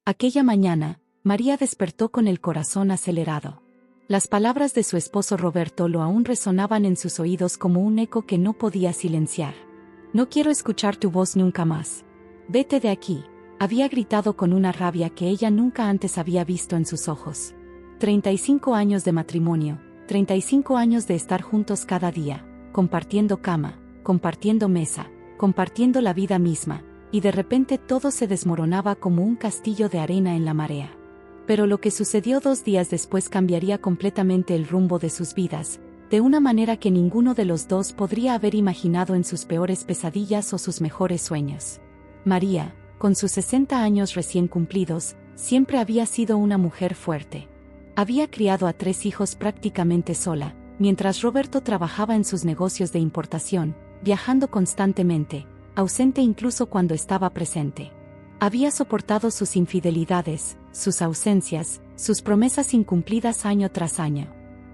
Aquella mañana, María despertó con el corazón acelerado. Las palabras de su esposo Roberto lo aún resonaban en sus oídos como un eco que no podía silenciar. «No quiero escuchar tu voz nunca más. Vete de aquí», había gritado con una rabia que ella nunca antes había visto en sus ojos. 35 años de matrimonio, 35 años de estar juntos cada día, compartiendo cama, compartiendo mesa, compartiendo la vida misma, y de repente todo se desmoronaba como un castillo de arena en la marea. Pero lo que sucedió 2 días después cambiaría completamente el rumbo de sus vidas, de una manera que ninguno de los dos podría haber imaginado en sus peores pesadillas o sus mejores sueños. María, con sus 60 años recién cumplidos, siempre había sido una mujer fuerte. Había criado a 3 hijos prácticamente sola, mientras Roberto trabajaba en sus negocios de importación, viajando constantemente, ausente incluso cuando estaba presente. Había soportado sus infidelidades, sus ausencias, sus promesas incumplidas año tras año.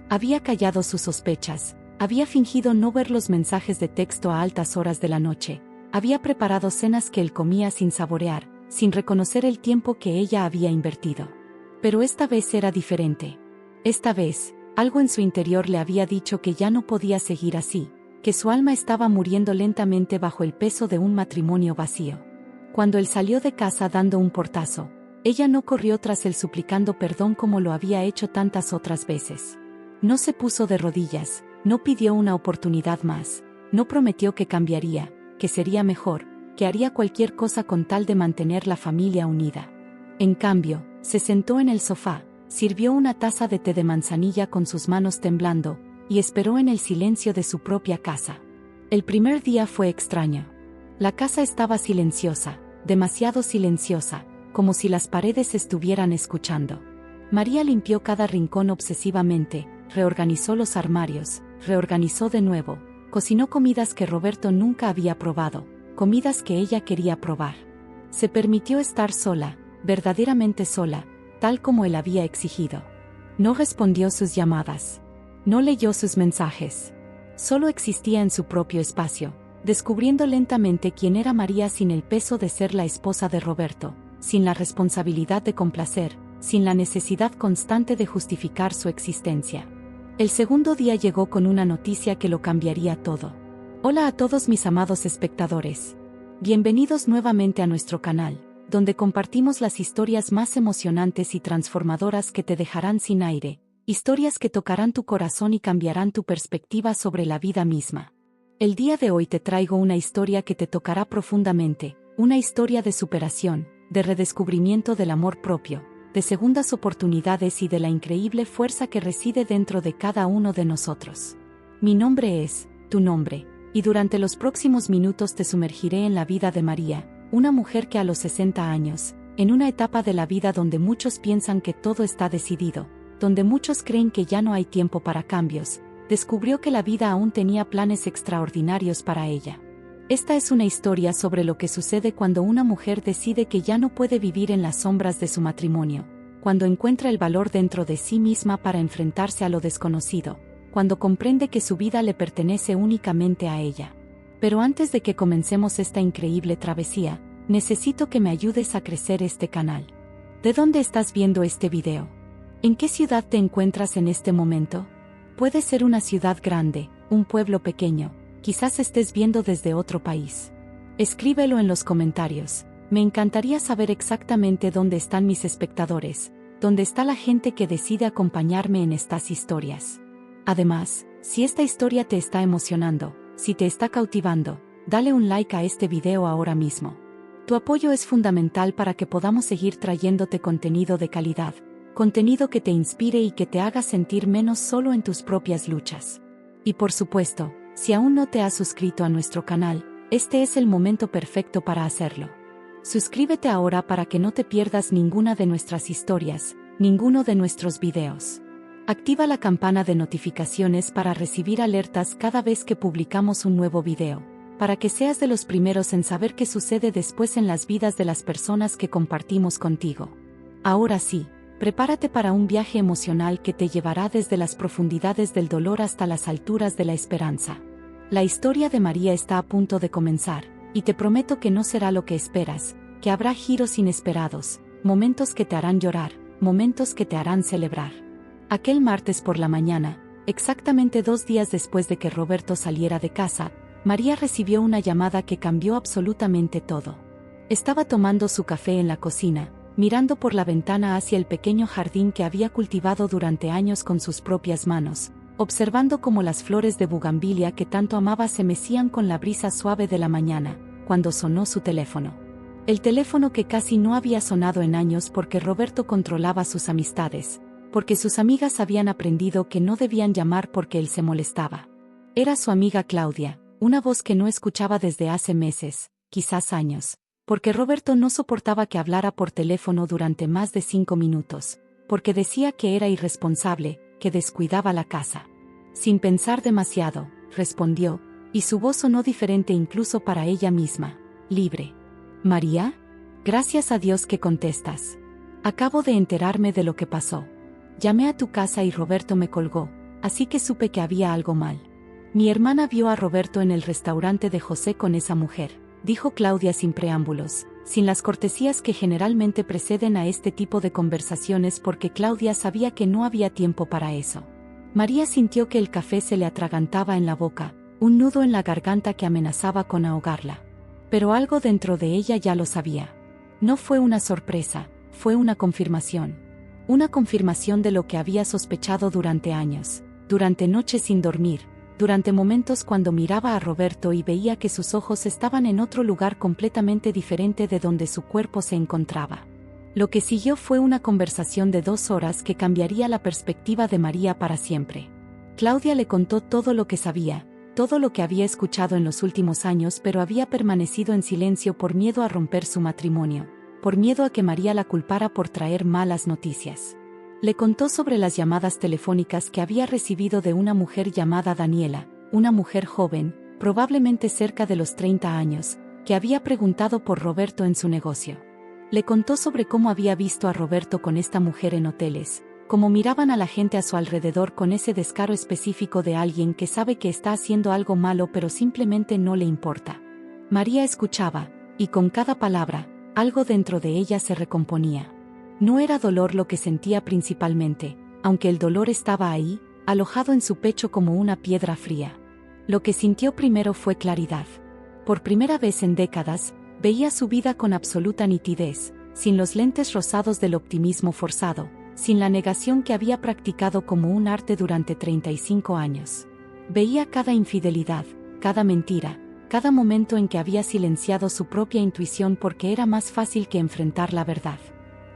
Había callado sus sospechas, había fingido no ver los mensajes de texto a altas horas de la noche, había preparado cenas que él comía sin saborear, sin reconocer el tiempo que ella había invertido. Pero esta vez era diferente. Esta vez, algo en su interior le había dicho que ya no podía seguir así, que su alma estaba muriendo lentamente bajo el peso de un matrimonio vacío. Cuando él salió de casa dando un portazo, ella no corrió tras él suplicando perdón como lo había hecho tantas otras veces. No se puso de rodillas, no pidió una oportunidad más, no prometió que cambiaría, que sería mejor, que haría cualquier cosa con tal de mantener la familia unida. En cambio, se sentó en el sofá, sirvió una taza de té de manzanilla con sus manos temblando, y esperó en el silencio de su propia casa. El primer día fue extraño. La casa estaba silenciosa, demasiado silenciosa, como si las paredes estuvieran escuchando. María limpió cada rincón obsesivamente, reorganizó los armarios, reorganizó de nuevo, cocinó comidas que Roberto nunca había probado, comidas que ella quería probar. Se permitió estar sola, verdaderamente sola, tal como él había exigido. No respondió sus llamadas. No leyó sus mensajes. Solo existía en su propio espacio, descubriendo lentamente quién era María sin el peso de ser la esposa de Roberto, sin la responsabilidad de complacer, sin la necesidad constante de justificar su existencia. El segundo día llegó con una noticia que lo cambiaría todo. Hola a todos mis amados espectadores. Bienvenidos nuevamente a nuestro canal, donde compartimos las historias más emocionantes y transformadoras que te dejarán sin aire, historias que tocarán tu corazón y cambiarán tu perspectiva sobre la vida misma. El día de hoy te traigo una historia que te tocará profundamente, una historia de superación, de redescubrimiento del amor propio, de segundas oportunidades y de la increíble fuerza que reside dentro de cada uno de nosotros. Mi nombre es, tu nombre, y durante los próximos minutos te sumergiré en la vida de María, una mujer que a los 60 años, en una etapa de la vida donde muchos piensan que todo está decidido, donde muchos creen que ya no hay tiempo para cambios, descubrió que la vida aún tenía planes extraordinarios para ella. Esta es una historia sobre lo que sucede cuando una mujer decide que ya no puede vivir en las sombras de su matrimonio, cuando encuentra el valor dentro de sí misma para enfrentarse a lo desconocido, cuando comprende que su vida le pertenece únicamente a ella. Pero antes de que comencemos esta increíble travesía, necesito que me ayudes a crecer este canal. ¿De dónde estás viendo este video? ¿En qué ciudad te encuentras en este momento? Puede ser una ciudad grande, un pueblo pequeño, quizás estés viendo desde otro país. Escríbelo en los comentarios, me encantaría saber exactamente dónde están mis espectadores, dónde está la gente que decide acompañarme en estas historias. Además, si esta historia te está emocionando, si te está cautivando, dale un like a este video ahora mismo. Tu apoyo es fundamental para que podamos seguir trayéndote contenido de calidad, contenido que te inspire y que te haga sentir menos solo en tus propias luchas. Y por supuesto, si aún no te has suscrito a nuestro canal, este es el momento perfecto para hacerlo. Suscríbete ahora para que no te pierdas ninguna de nuestras historias, ninguno de nuestros videos. Activa la campana de notificaciones para recibir alertas cada vez que publicamos un nuevo video, para que seas de los primeros en saber qué sucede después en las vidas de las personas que compartimos contigo. Ahora sí, prepárate para un viaje emocional que te llevará desde las profundidades del dolor hasta las alturas de la esperanza. La historia de María está a punto de comenzar, y te prometo que no será lo que esperas, que habrá giros inesperados, momentos que te harán llorar, momentos que te harán celebrar. Aquel martes por la mañana, exactamente 2 días después de que Roberto saliera de casa, María recibió una llamada que cambió absolutamente todo. Estaba tomando su café en la cocina, mirando por la ventana hacia el pequeño jardín que había cultivado durante años con sus propias manos, observando cómo las flores de bugambilia que tanto amaba se mecían con la brisa suave de la mañana, cuando sonó su teléfono. El teléfono que casi no había sonado en años porque Roberto controlaba sus amistades, porque sus amigas habían aprendido que no debían llamar porque él se molestaba. Era su amiga Claudia, una voz que no escuchaba desde hace meses, quizás años, porque Roberto no soportaba que hablara por teléfono durante más de 5 minutos, porque decía que era irresponsable, que descuidaba la casa. Sin pensar demasiado, respondió, y su voz sonó diferente incluso para ella misma, libre. ¿María? Gracias a Dios que contestas. Acabo de enterarme de lo que pasó. Llamé a tu casa y Roberto me colgó, así que supe que había algo mal. Mi hermana vio a Roberto en el restaurante de José con esa mujer, dijo Claudia sin preámbulos, sin las cortesías que generalmente preceden a este tipo de conversaciones porque Claudia sabía que no había tiempo para eso. María sintió que el café se le atragantaba en la boca, un nudo en la garganta que amenazaba con ahogarla. Pero algo dentro de ella ya lo sabía. No fue una sorpresa, fue una confirmación. Una confirmación de lo que había sospechado durante años, durante noches sin dormir, durante momentos cuando miraba a Roberto y veía que sus ojos estaban en otro lugar completamente diferente de donde su cuerpo se encontraba. Lo que siguió fue una conversación de 2 horas que cambiaría la perspectiva de María para siempre. Claudia le contó todo lo que sabía, todo lo que había escuchado en los últimos años, pero había permanecido en silencio por miedo a romper su matrimonio, por miedo a que María la culpara por traer malas noticias. Le contó sobre las llamadas telefónicas que había recibido de una mujer llamada Daniela, una mujer joven, probablemente cerca de los 30 años, que había preguntado por Roberto en su negocio. Le contó sobre cómo había visto a Roberto con esta mujer en hoteles, cómo miraban a la gente a su alrededor con ese descaro específico de alguien que sabe que está haciendo algo malo pero simplemente no le importa. María escuchaba, y con cada palabra, algo dentro de ella se recomponía. No era dolor lo que sentía principalmente, aunque el dolor estaba ahí, alojado en su pecho como una piedra fría. Lo que sintió primero fue claridad. Por primera vez en décadas, veía su vida con absoluta nitidez, sin los lentes rosados del optimismo forzado, sin la negación que había practicado como un arte durante 35 años. Veía cada infidelidad, cada mentira, cada momento en que había silenciado su propia intuición porque era más fácil que enfrentar la verdad.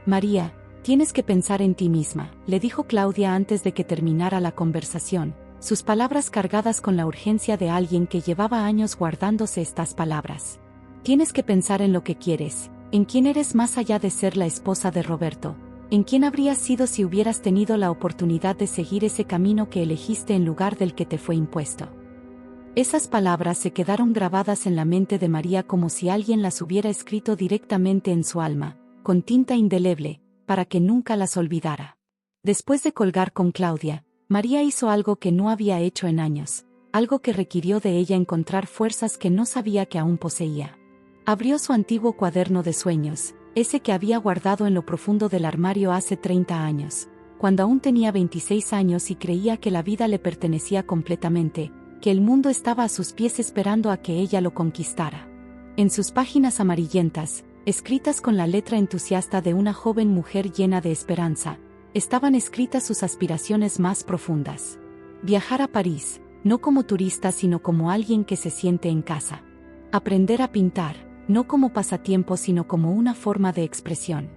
María, tienes que pensar en ti misma, le dijo Claudia antes de que terminara la conversación, sus palabras cargadas con la urgencia de alguien que llevaba años guardándose estas palabras. Tienes que pensar en lo que quieres, en quién eres más allá de ser la esposa de Roberto, en quién habrías sido si hubieras tenido la oportunidad de seguir ese camino que elegiste en lugar del que te fue impuesto. Esas palabras se quedaron grabadas en la mente de María como si alguien las hubiera escrito directamente en su alma, con tinta indeleble, para que nunca las olvidara. Después de colgar con Claudia, María hizo algo que no había hecho en años, algo que requirió de ella encontrar fuerzas que no sabía que aún poseía. Abrió su antiguo cuaderno de sueños, ese que había guardado en lo profundo del armario hace 30 años, cuando aún tenía 26 años y creía que la vida le pertenecía completamente, que el mundo estaba a sus pies esperando a que ella lo conquistara. En sus páginas amarillentas, escritas con la letra entusiasta de una joven mujer llena de esperanza, estaban escritas sus aspiraciones más profundas. Viajar a París, no como turista sino como alguien que se siente en casa. Aprender a pintar, no como pasatiempo sino como una forma de expresión.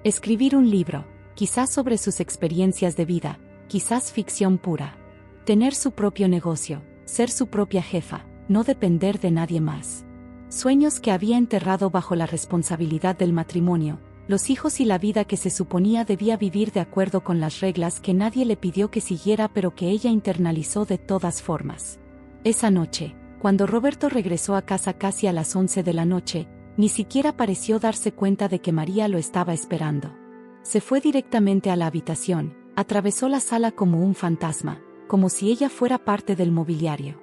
Escribir un libro, quizás sobre sus experiencias de vida, quizás ficción pura. Tener su propio negocio, ser su propia jefa, no depender de nadie más. Sueños que había enterrado bajo la responsabilidad del matrimonio, los hijos y la vida que se suponía debía vivir de acuerdo con las reglas que nadie le pidió que siguiera pero que ella internalizó de todas formas. Esa noche, cuando Roberto regresó a casa casi a las 11 de la noche, ni siquiera pareció darse cuenta de que María lo estaba esperando. Se fue directamente a la habitación, atravesó la sala como un fantasma, como si ella fuera parte del mobiliario.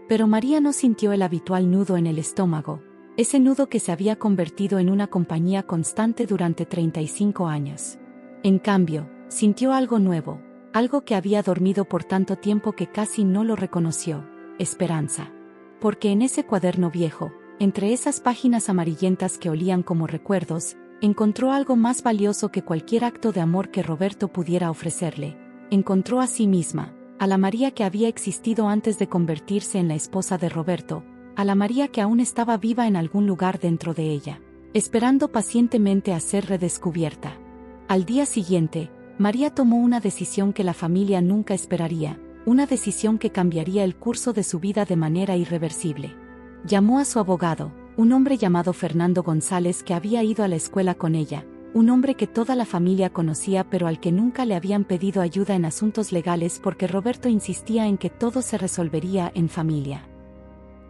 Pero María no sintió el habitual nudo en el estómago, ese nudo que se había convertido en una compañía constante durante 35 años. En cambio, sintió algo nuevo, algo que había dormido por tanto tiempo que casi no lo reconoció: esperanza. Porque en ese cuaderno viejo, entre esas páginas amarillentas que olían como recuerdos, encontró algo más valioso que cualquier acto de amor que Roberto pudiera ofrecerle. Encontró a sí misma, a la María que había existido antes de convertirse en la esposa de Roberto, a la María que aún estaba viva en algún lugar dentro de ella, esperando pacientemente a ser redescubierta. Al día siguiente, María tomó una decisión que la familia nunca esperaría, una decisión que cambiaría el curso de su vida de manera irreversible. Llamó a su abogado, un hombre llamado Fernando González que había ido a la escuela con ella, un hombre que toda la familia conocía pero al que nunca le habían pedido ayuda en asuntos legales porque Roberto insistía en que todo se resolvería en familia.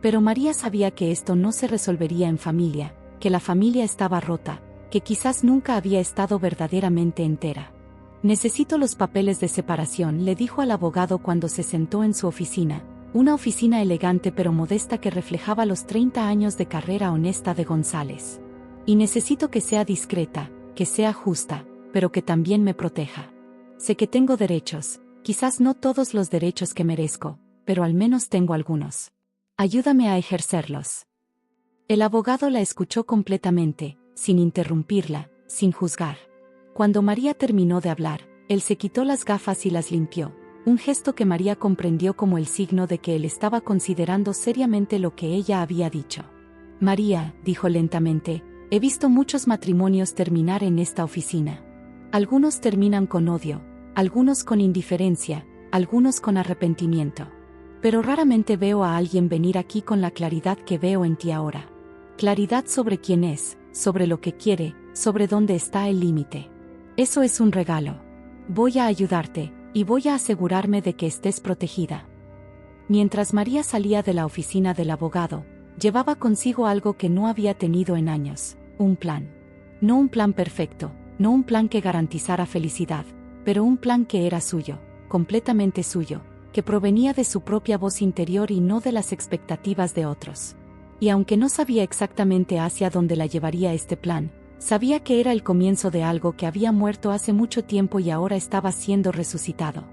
Pero María sabía que esto no se resolvería en familia, que la familia estaba rota, que quizás nunca había estado verdaderamente entera. «Necesito los papeles de separación», le dijo al abogado cuando se sentó en su oficina, una oficina elegante pero modesta que reflejaba los 30 años de carrera honesta de González. «Y necesito que sea discreta, que sea justa, pero que también me proteja. Sé que tengo derechos, quizás no todos los derechos que merezco, pero al menos tengo algunos. Ayúdame a ejercerlos». El abogado la escuchó completamente, sin interrumpirla, sin juzgar. Cuando María terminó de hablar, él se quitó las gafas y las limpió, un gesto que María comprendió como el signo de que él estaba considerando seriamente lo que ella había dicho. «María», dijo lentamente, «he visto muchos matrimonios terminar en esta oficina. Algunos terminan con odio, algunos con indiferencia, algunos con arrepentimiento. Pero raramente veo a alguien venir aquí con la claridad que veo en ti ahora. Claridad sobre quién es, sobre lo que quiere, sobre dónde está el límite. Eso es un regalo. Voy a ayudarte, y voy a asegurarme de que estés protegida». Mientras María salía de la oficina del abogado, llevaba consigo algo que no había tenido en años: un plan. No un plan perfecto, no un plan que garantizara felicidad, pero un plan que era suyo, completamente suyo, que provenía de su propia voz interior y no de las expectativas de otros. Y aunque no sabía exactamente hacia dónde la llevaría este plan, sabía que era el comienzo de algo que había muerto hace mucho tiempo y ahora estaba siendo resucitado.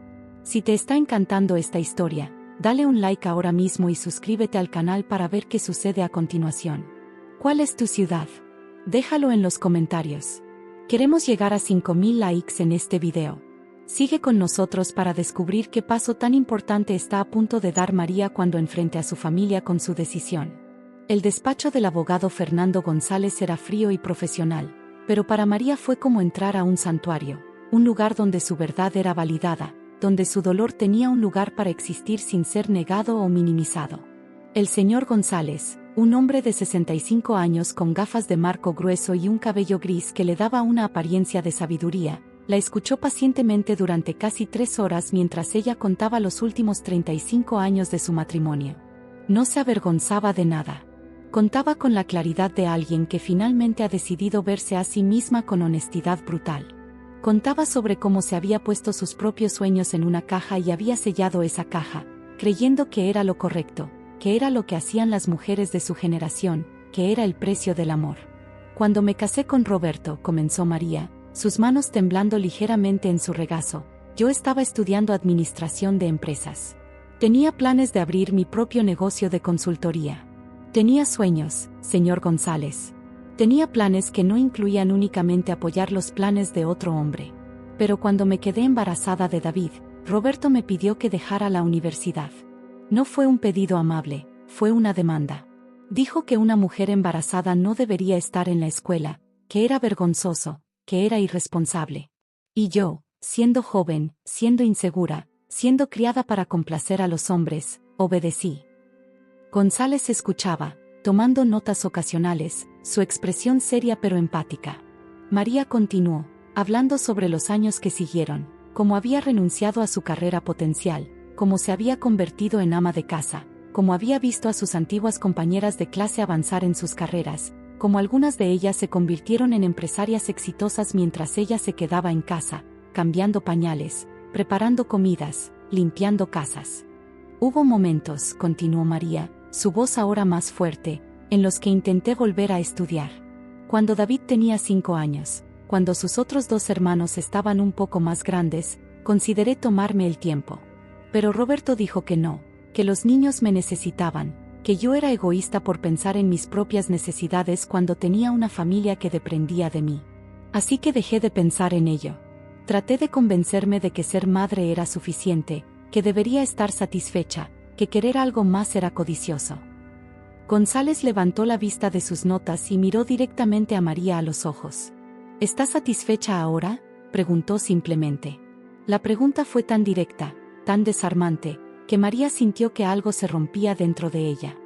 Si te está encantando esta historia, dale un like ahora mismo y suscríbete al canal para ver qué sucede a continuación. ¿Cuál es tu ciudad? Déjalo en los comentarios. Queremos llegar a 5000 likes en este video. Sigue con nosotros para descubrir qué paso tan importante está a punto de dar María cuando enfrente a su familia con su decisión. El despacho del abogado Fernando González era frío y profesional, pero para María fue como entrar a un santuario, un lugar donde su verdad era validada, donde su dolor tenía un lugar para existir sin ser negado o minimizado. El señor González, un hombre de 65 años con gafas de marco grueso y un cabello gris que le daba una apariencia de sabiduría, la escuchó pacientemente durante casi 3 horas mientras ella contaba los últimos 35 años de su matrimonio. No se avergonzaba de nada. Contaba con la claridad de alguien que finalmente ha decidido verse a sí misma con honestidad brutal. Contaba sobre cómo se había puesto sus propios sueños en una caja y había sellado esa caja, creyendo que era lo correcto, que era lo que hacían las mujeres de su generación, que era el precio del amor. «Cuando me casé con Roberto», comenzó María, sus manos temblando ligeramente en su regazo, «yo estaba estudiando administración de empresas. Tenía planes de abrir mi propio negocio de consultoría. Tenía sueños, señor González. Tenía planes que no incluían únicamente apoyar los planes de otro hombre. Pero cuando me quedé embarazada de David, Roberto me pidió que dejara la universidad. No fue un pedido amable, fue una demanda. Dijo que una mujer embarazada no debería estar en la escuela, que era vergonzoso, que era irresponsable. Y yo, siendo joven, siendo insegura, siendo criada para complacer a los hombres, obedecí». González escuchaba, tomando notas ocasionales, su expresión seria pero empática. María continuó, hablando sobre los años que siguieron, cómo había renunciado a su carrera potencial, cómo se había convertido en ama de casa, cómo había visto a sus antiguas compañeras de clase avanzar en sus carreras, cómo algunas de ellas se convirtieron en empresarias exitosas mientras ella se quedaba en casa, cambiando pañales, preparando comidas, limpiando casas. Hubo momentos, continuó María, su voz ahora más fuerte, en los que intenté volver a estudiar. Cuando David tenía 5 años, cuando sus otros 2 hermanos estaban un poco más grandes, consideré tomarme el tiempo. Pero Roberto dijo que no, que los niños me necesitaban, que yo era egoísta por pensar en mis propias necesidades cuando tenía una familia que dependía de mí. Así que dejé de pensar en ello. Traté de convencerme de que ser madre era suficiente, que debería estar satisfecha, que querer algo más era codicioso. González levantó la vista de sus notas y miró directamente a María a los ojos. ¿Estás satisfecha ahora?, preguntó simplemente. La pregunta fue tan directa, tan desarmante, que María sintió que algo se rompía dentro de ella.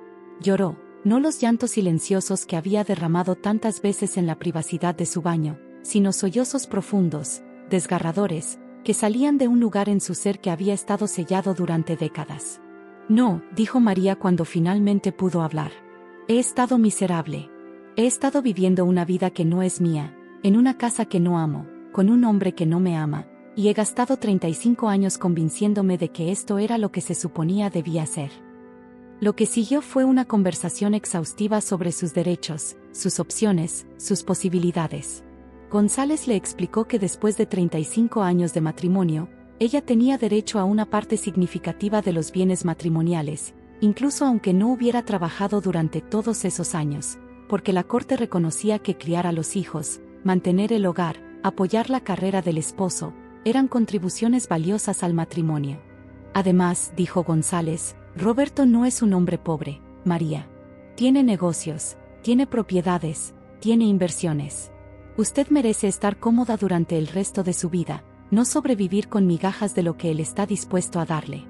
Lloró, no los llantos silenciosos que había derramado tantas veces en la privacidad de su baño, sino sollozos profundos, desgarradores, que salían de un lugar en su ser que había estado sellado durante décadas. No, dijo María cuando finalmente pudo hablar. He estado miserable. He estado viviendo una vida que no es mía, en una casa que no amo, con un hombre que no me ama, y he gastado 35 años convenciéndome de que esto era lo que se suponía debía ser. Lo que siguió fue una conversación exhaustiva sobre sus derechos, sus opciones, sus posibilidades. González le explicó que después de 35 años de matrimonio, ella tenía derecho a una parte significativa de los bienes matrimoniales, incluso aunque no hubiera trabajado durante todos esos años, porque la corte reconocía que criar a los hijos, mantener el hogar, apoyar la carrera del esposo, eran contribuciones valiosas al matrimonio. Además, dijo González, Roberto no es un hombre pobre, María. Tiene negocios, tiene propiedades, tiene inversiones. Usted merece estar cómoda durante el resto de su vida, no sobrevivir con migajas de lo que él está dispuesto a darle.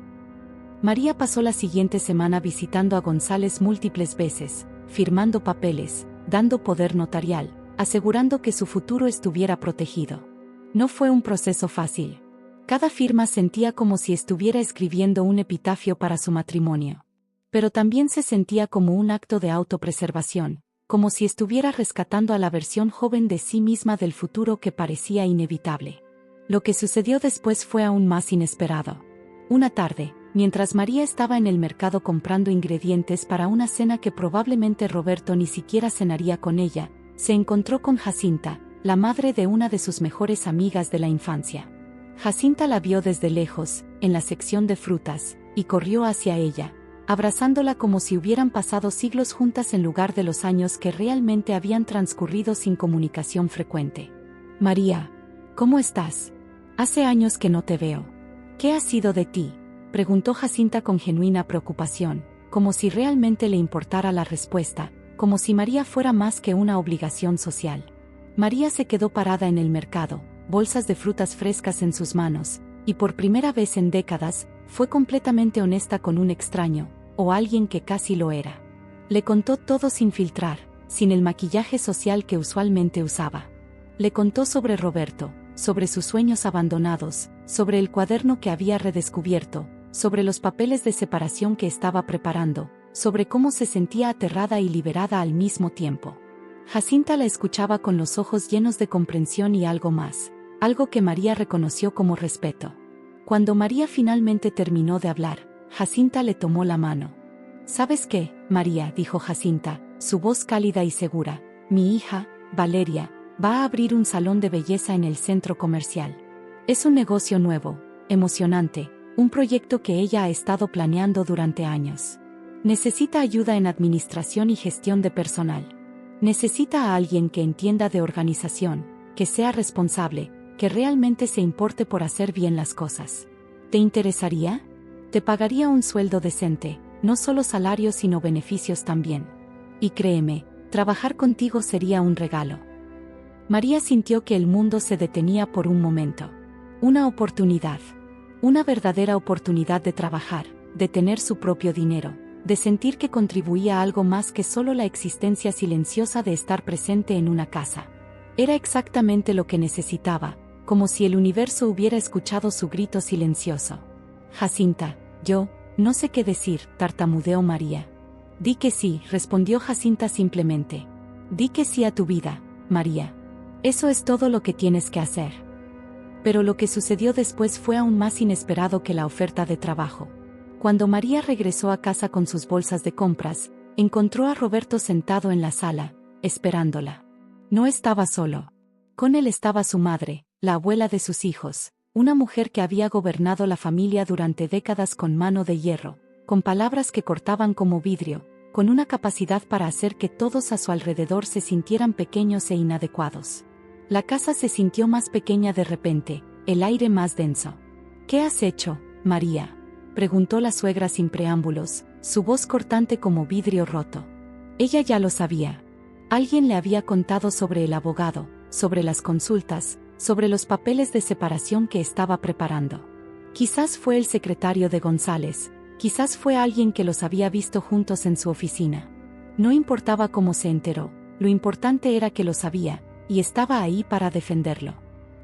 María pasó la siguiente semana visitando a González múltiples veces, firmando papeles, dando poder notarial, asegurando que su futuro estuviera protegido. No fue un proceso fácil. Cada firma sentía como si estuviera escribiendo un epitafio para su matrimonio. Pero también se sentía como un acto de autopreservación, como si estuviera rescatando a la versión joven de sí misma del futuro que parecía inevitable. Lo que sucedió después fue aún más inesperado. Una tarde, mientras María estaba en el mercado comprando ingredientes para una cena que probablemente Roberto ni siquiera cenaría con ella, se encontró con Jacinta, la madre de una de sus mejores amigas de la infancia. Jacinta la vio desde lejos, en la sección de frutas, y corrió hacia ella, abrazándola como si hubieran pasado siglos juntas en lugar de los años que realmente habían transcurrido sin comunicación frecuente. María, ¿cómo estás? Hace años que no te veo. ¿Qué ha sido de ti?, preguntó Jacinta con genuina preocupación, como si realmente le importara la respuesta, como si María fuera más que una obligación social. María se quedó parada en el mercado, bolsas de frutas frescas en sus manos, y por primera vez en décadas, fue completamente honesta con un extraño, o alguien que casi lo era. Le contó todo sin filtrar, sin el maquillaje social que usualmente usaba. Le contó sobre Roberto, sobre sus sueños abandonados, sobre el cuaderno que había redescubierto, sobre los papeles de separación que estaba preparando, sobre cómo se sentía aterrada y liberada al mismo tiempo. Jacinta la escuchaba con los ojos llenos de comprensión y algo más, algo que María reconoció como respeto. Cuando María finalmente terminó de hablar, Jacinta le tomó la mano. ¿Sabes qué, María?, dijo Jacinta, su voz cálida y segura. Mi hija, Valeria, va a abrir un salón de belleza en el centro comercial. Es un negocio nuevo, emocionante, un proyecto que ella ha estado planeando durante años. Necesita ayuda en administración y gestión de personal. Necesita a alguien que entienda de organización, que sea responsable, que realmente se importe por hacer bien las cosas. ¿Te interesaría? Te pagaría un sueldo decente, no solo salarios sino beneficios también. Y créeme, trabajar contigo sería un regalo. María sintió que el mundo se detenía por un momento. Una oportunidad. Una verdadera oportunidad de trabajar, de tener su propio dinero, de sentir que contribuía a algo más que solo la existencia silenciosa de estar presente en una casa. Era exactamente lo que necesitaba, como si el universo hubiera escuchado su grito silencioso. Jacinta, yo, no sé qué decir, tartamudeó María. Di que sí, respondió Jacinta simplemente. Di que sí a tu vida, María. Eso es todo lo que tienes que hacer. Pero lo que sucedió después fue aún más inesperado que la oferta de trabajo. Cuando María regresó a casa con sus bolsas de compras, Encontró a Roberto sentado en la sala, esperándola. No estaba solo. Con él estaba su madre, la abuela de sus hijos, una mujer que había gobernado la familia durante décadas con mano de hierro, con palabras que cortaban como vidrio, con una capacidad para hacer que todos a su alrededor se sintieran pequeños e inadecuados. La casa se sintió más pequeña de repente, el aire más denso. ¿Qué has hecho, María?, preguntó la suegra sin preámbulos, su voz cortante como vidrio roto. Ella ya lo sabía. Alguien le había contado sobre el abogado, sobre las consultas, sobre los papeles de separación que estaba preparando. Quizás fue el secretario de González, quizás fue alguien que los había visto juntos en su oficina. No importaba cómo se enteró, lo importante era que lo sabía, y estaba ahí para defenderlo.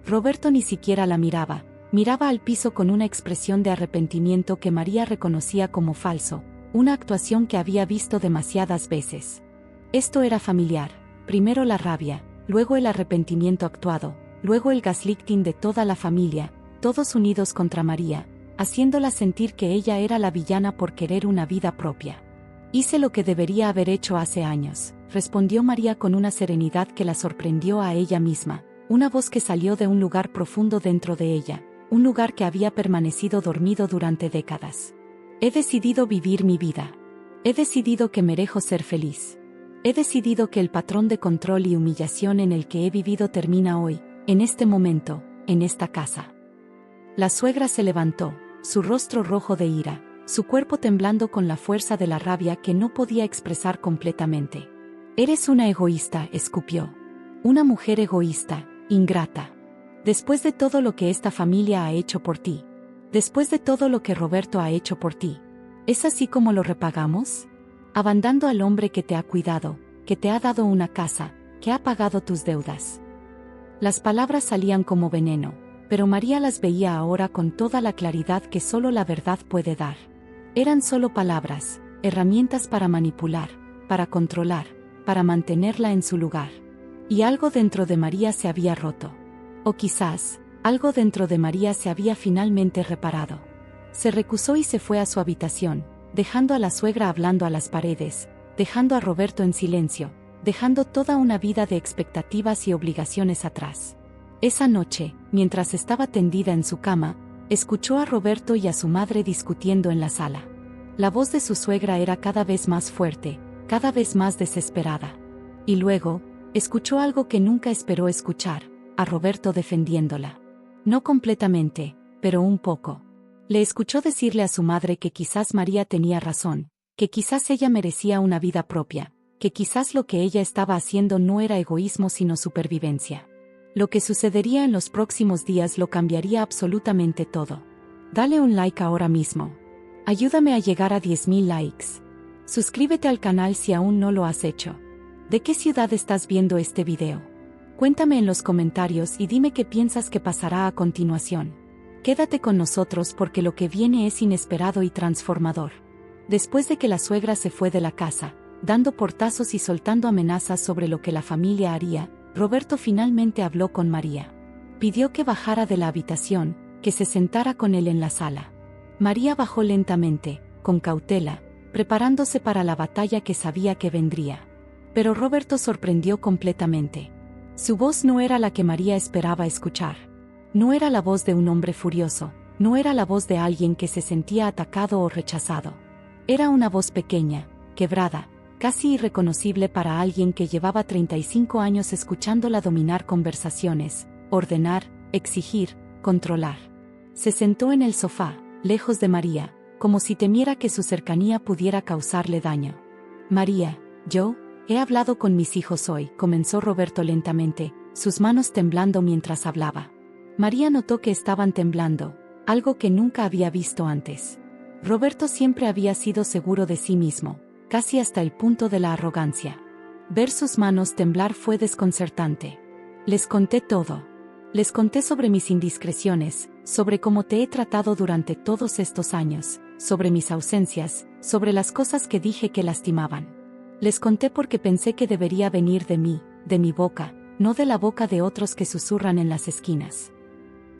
Roberto ni siquiera la miraba, miraba al piso con una expresión de arrepentimiento que María reconocía como falso, una actuación que había visto demasiadas veces. Esto era familiar, primero la rabia, luego el arrepentimiento actuado, luego el gaslighting de toda la familia, todos unidos contra María, haciéndola sentir que ella era la villana por querer una vida propia. Hice lo que debería haber hecho hace años, respondió María con una serenidad que la sorprendió a ella misma, una voz que salió de un lugar profundo dentro de ella, un lugar que había permanecido dormido durante décadas. He decidido vivir mi vida. He decidido que merezco ser feliz. He decidido que el patrón de control y humillación en el que he vivido termina hoy, en este momento, en esta casa. La suegra se levantó, su rostro rojo de ira, su cuerpo temblando con la fuerza de la rabia que no podía expresar completamente. Eres una egoísta, escupió. Una mujer egoísta, ingrata. Después de todo lo que esta familia ha hecho por ti. Después de todo lo que Roberto ha hecho por ti. ¿Es así como lo repagamos? Abandonando al hombre que te ha cuidado, que te ha dado una casa, que ha pagado tus deudas. Las palabras salían como veneno, pero María las veía ahora con toda la claridad que solo la verdad puede dar. Eran solo palabras, herramientas para manipular, para controlar, para mantenerla en su lugar. Y algo dentro de María se había roto. O quizás, algo dentro de María se había finalmente reparado. Se recusó y se fue a su habitación, dejando a la suegra hablando a las paredes, dejando a Roberto en silencio, dejando toda una vida de expectativas y obligaciones atrás. Esa noche, mientras estaba tendida en su cama, escuchó a Roberto y a su madre discutiendo en la sala. La voz de su suegra era cada vez más fuerte, cada vez más desesperada. Y luego, escuchó algo que nunca esperó escuchar, a Roberto defendiéndola. No completamente, pero un poco. Le escuchó decirle a su madre que quizás María tenía razón, que quizás ella merecía una vida propia, que quizás lo que ella estaba haciendo no era egoísmo sino supervivencia. Lo que sucedería en los próximos días lo cambiaría absolutamente todo. Dale un like ahora mismo. Ayúdame a llegar a 10.000 likes. Suscríbete al canal si aún no lo has hecho. ¿De qué ciudad estás viendo este video? Cuéntame en los comentarios y dime qué piensas que pasará a continuación. Quédate con nosotros porque lo que viene es inesperado y transformador. Después de que la suegra se fue de la casa, dando portazos y soltando amenazas sobre lo que la familia haría, Roberto finalmente habló con María. Pidió que bajara de la habitación, que se sentara con él en la sala. María bajó lentamente, con cautela, preparándose para la batalla que sabía que vendría. Pero Roberto sorprendió completamente. Su voz no era la que María esperaba escuchar. No era la voz de un hombre furioso, no era la voz de alguien que se sentía atacado o rechazado. Era una voz pequeña, quebrada, casi irreconocible para alguien que llevaba 35 años escuchándola dominar conversaciones, ordenar, exigir, controlar. Se sentó en el sofá, lejos de María, como si temiera que su cercanía pudiera causarle daño. María, yo he hablado con mis hijos hoy, comenzó Roberto lentamente, sus manos temblando mientras hablaba. María notó que estaban temblando, algo que nunca había visto antes. Roberto siempre había sido seguro de sí mismo, casi hasta el punto de la arrogancia. Ver sus manos temblar fue desconcertante. Les conté todo. Les conté sobre mis indiscreciones, sobre cómo te he tratado durante todos estos años, sobre mis ausencias, sobre las cosas que dije que lastimaban. Les conté porque pensé que debería venir de mí, de mi boca, no de la boca de otros que susurran en las esquinas.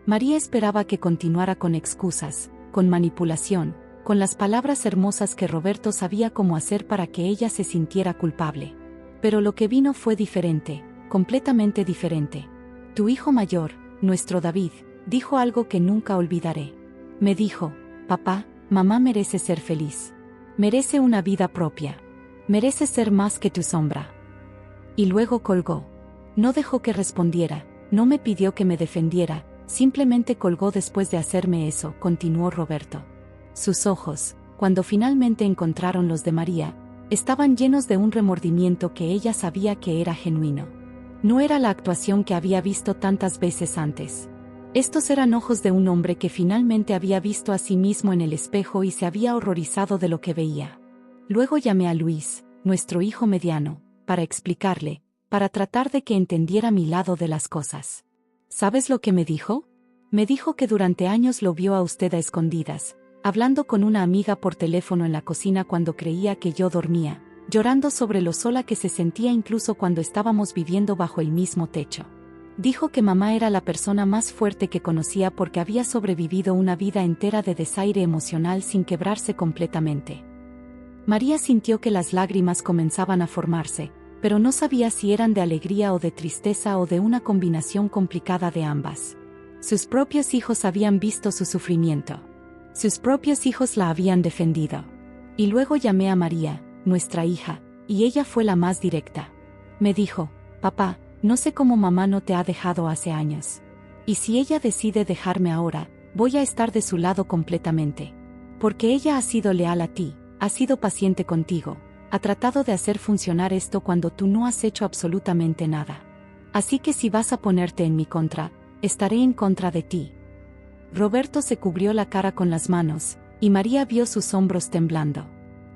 María esperaba que continuara con excusas, con manipulación, con las palabras hermosas que Roberto sabía cómo hacer para que ella se sintiera culpable. Pero lo que vino fue diferente, completamente diferente. Tu hijo mayor, nuestro David, dijo algo que nunca olvidaré. Me dijo: papá, mamá merece ser feliz. Merece una vida propia. Merece ser más que tu sombra. Y luego colgó. No dejó que respondiera, no me pidió que me defendiera, simplemente colgó después de hacerme eso, continuó Roberto. Sus ojos, cuando finalmente encontraron los de María, estaban llenos de un remordimiento que ella sabía que era genuino. No era la actuación que había visto tantas veces antes. Estos eran ojos de un hombre que finalmente había visto a sí mismo en el espejo y se había horrorizado de lo que veía. Luego llamé a Luis, nuestro hijo mediano, para explicarle, para tratar de que entendiera mi lado de las cosas. ¿Sabes lo que me dijo? Me dijo que durante años lo vio a usted a escondidas, hablando con una amiga por teléfono en la cocina cuando creía que yo dormía, llorando sobre lo sola que se sentía incluso cuando estábamos viviendo bajo el mismo techo. Dijo que mamá era la persona más fuerte que conocía porque había sobrevivido una vida entera de desaire emocional sin quebrarse completamente. María sintió que las lágrimas comenzaban a formarse, pero no sabía si eran de alegría o de tristeza o de una combinación complicada de ambas. Sus propios hijos habían visto su sufrimiento. Sus propios hijos la habían defendido. Y luego llamé a María, nuestra hija, y ella fue la más directa. Me dijo: papá, no sé cómo mamá no te ha dejado hace años. Y si ella decide dejarme ahora, voy a estar de su lado completamente. Porque ella ha sido leal a ti, ha sido paciente contigo, ha tratado de hacer funcionar esto cuando tú no has hecho absolutamente nada. Así que si vas a ponerte en mi contra, estaré en contra de ti. Roberto se cubrió la cara con las manos, y María vio sus hombros temblando.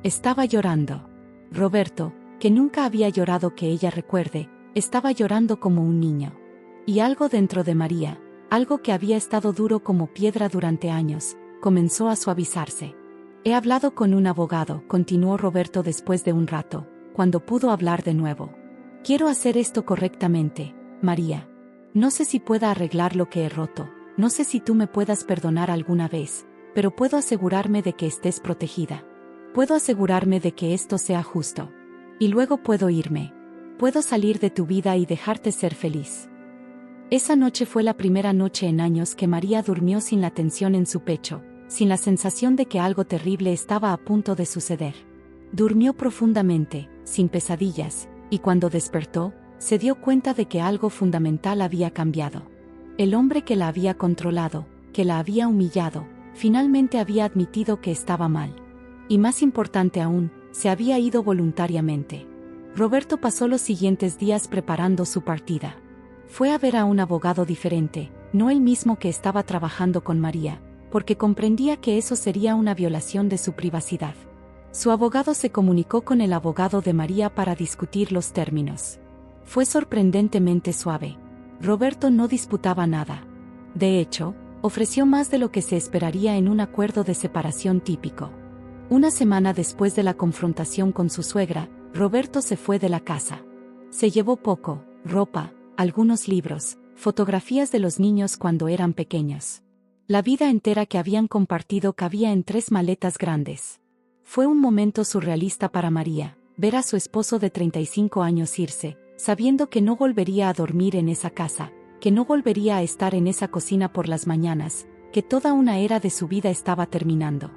Estaba llorando. Roberto, que nunca había llorado que ella recuerde, estaba llorando como un niño. Y algo dentro de María, algo que había estado duro como piedra durante años, comenzó a suavizarse. He hablado con un abogado, continuó Roberto después de un rato, cuando pudo hablar de nuevo. Quiero hacer esto correctamente, María. No sé si pueda arreglar lo que he roto, no sé si tú me puedas perdonar alguna vez, pero puedo asegurarme de que estés protegida. Puedo asegurarme de que esto sea justo. Y luego puedo irme. Puedo salir de tu vida y dejarte ser feliz. Esa noche fue la primera noche en años que María durmió sin la tensión en su pecho, sin la sensación de que algo terrible estaba a punto de suceder. Durmió profundamente, sin pesadillas, y cuando despertó, se dio cuenta de que algo fundamental había cambiado. El hombre que la había controlado, que la había humillado, finalmente había admitido que estaba mal. Y más importante aún, se había ido voluntariamente. Roberto pasó los siguientes días preparando su partida. Fue a ver a un abogado diferente, no el mismo que estaba trabajando con María, porque comprendía que eso sería una violación de su privacidad. Su abogado se comunicó con el abogado de María para discutir los términos. Fue sorprendentemente suave. Roberto no disputaba nada. De hecho, ofreció más de lo que se esperaría en un acuerdo de separación típico. Una semana después de la confrontación con su suegra, Roberto se fue de la casa. Se llevó poco: ropa, algunos libros, fotografías de los niños cuando eran pequeños. La vida entera que habían compartido cabía en 3 maletas grandes. Fue un momento surrealista para María, ver a su esposo de 35 años irse, sabiendo que no volvería a dormir en esa casa, que no volvería a estar en esa cocina por las mañanas, que toda una era de su vida estaba terminando.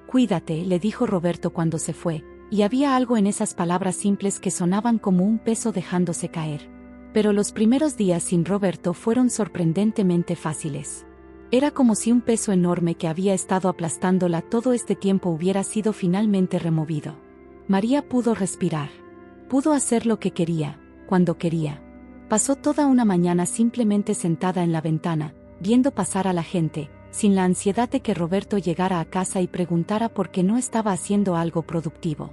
Cuídate, le dijo Roberto cuando se fue, y había algo en esas palabras simples que sonaban como un peso dejándose caer. Pero los primeros días sin Roberto fueron sorprendentemente fáciles. Era como si un peso enorme que había estado aplastándola todo este tiempo hubiera sido finalmente removido. María pudo respirar. Pudo hacer lo que quería, cuando quería. Pasó toda una mañana simplemente sentada en la ventana, viendo pasar a la gente, sin la ansiedad de que Roberto llegara a casa y preguntara por qué no estaba haciendo algo productivo.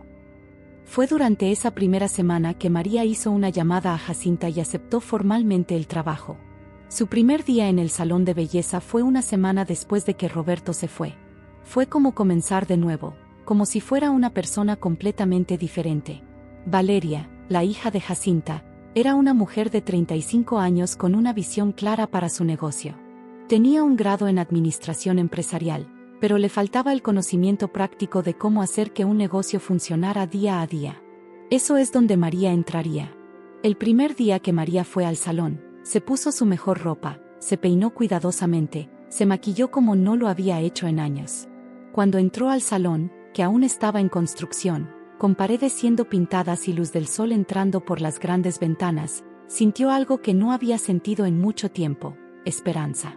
Fue durante esa primera semana que María hizo una llamada a Jacinta y aceptó formalmente el trabajo. Su primer día en el salón de belleza fue una semana después de que Roberto se fue. Fue como comenzar de nuevo, como si fuera una persona completamente diferente. Valeria, la hija de Jacinta, era una mujer de 35 años con una visión clara para su negocio. Tenía un grado en administración empresarial, pero le faltaba el conocimiento práctico de cómo hacer que un negocio funcionara día a día. Eso es donde María entraría. El primer día que María fue al salón, se puso su mejor ropa, se peinó cuidadosamente, se maquilló como no lo había hecho en años. Cuando entró al salón, que aún estaba en construcción, con paredes siendo pintadas y luz del sol entrando por las grandes ventanas, sintió algo que no había sentido en mucho tiempo: esperanza.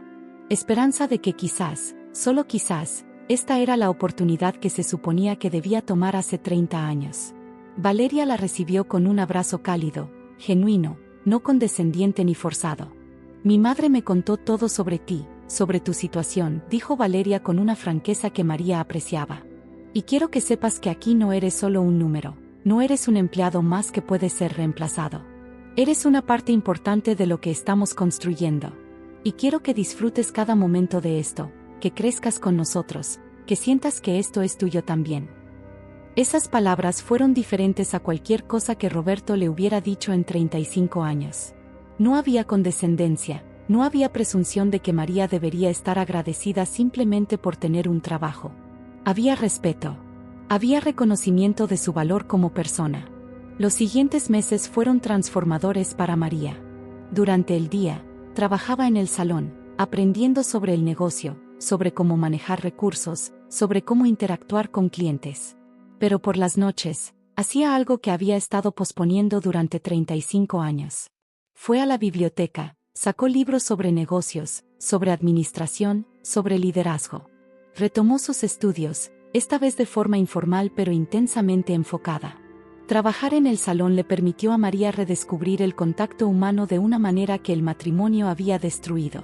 Esperanza de que quizás, solo quizás, esta era la oportunidad que se suponía que debía tomar hace 30 años. Valeria la recibió con un abrazo cálido, genuino, no condescendiente ni forzado. Mi madre me contó todo sobre ti, sobre tu situación, dijo Valeria con una franqueza que María apreciaba. Y quiero que sepas que aquí no eres solo un número, no eres un empleado más que puede ser reemplazado. Eres una parte importante de lo que estamos construyendo. Y quiero que disfrutes cada momento de esto, que crezcas con nosotros, que sientas que esto es tuyo también. Esas palabras fueron diferentes a cualquier cosa que Roberto le hubiera dicho en 35 años. No había condescendencia, no había presunción de que María debería estar agradecida simplemente por tener un trabajo. Había respeto. Había reconocimiento de su valor como persona. Los siguientes meses fueron transformadores para María. Durante el día, trabajaba en el salón, aprendiendo sobre el negocio, sobre cómo manejar recursos, sobre cómo interactuar con clientes. Pero por las noches, hacía algo que había estado posponiendo durante 35 años. Fue a la biblioteca, sacó libros sobre negocios, sobre administración, sobre liderazgo. Retomó sus estudios, esta vez de forma informal pero intensamente enfocada. Trabajar en el salón le permitió a María redescubrir el contacto humano de una manera que el matrimonio había destruido.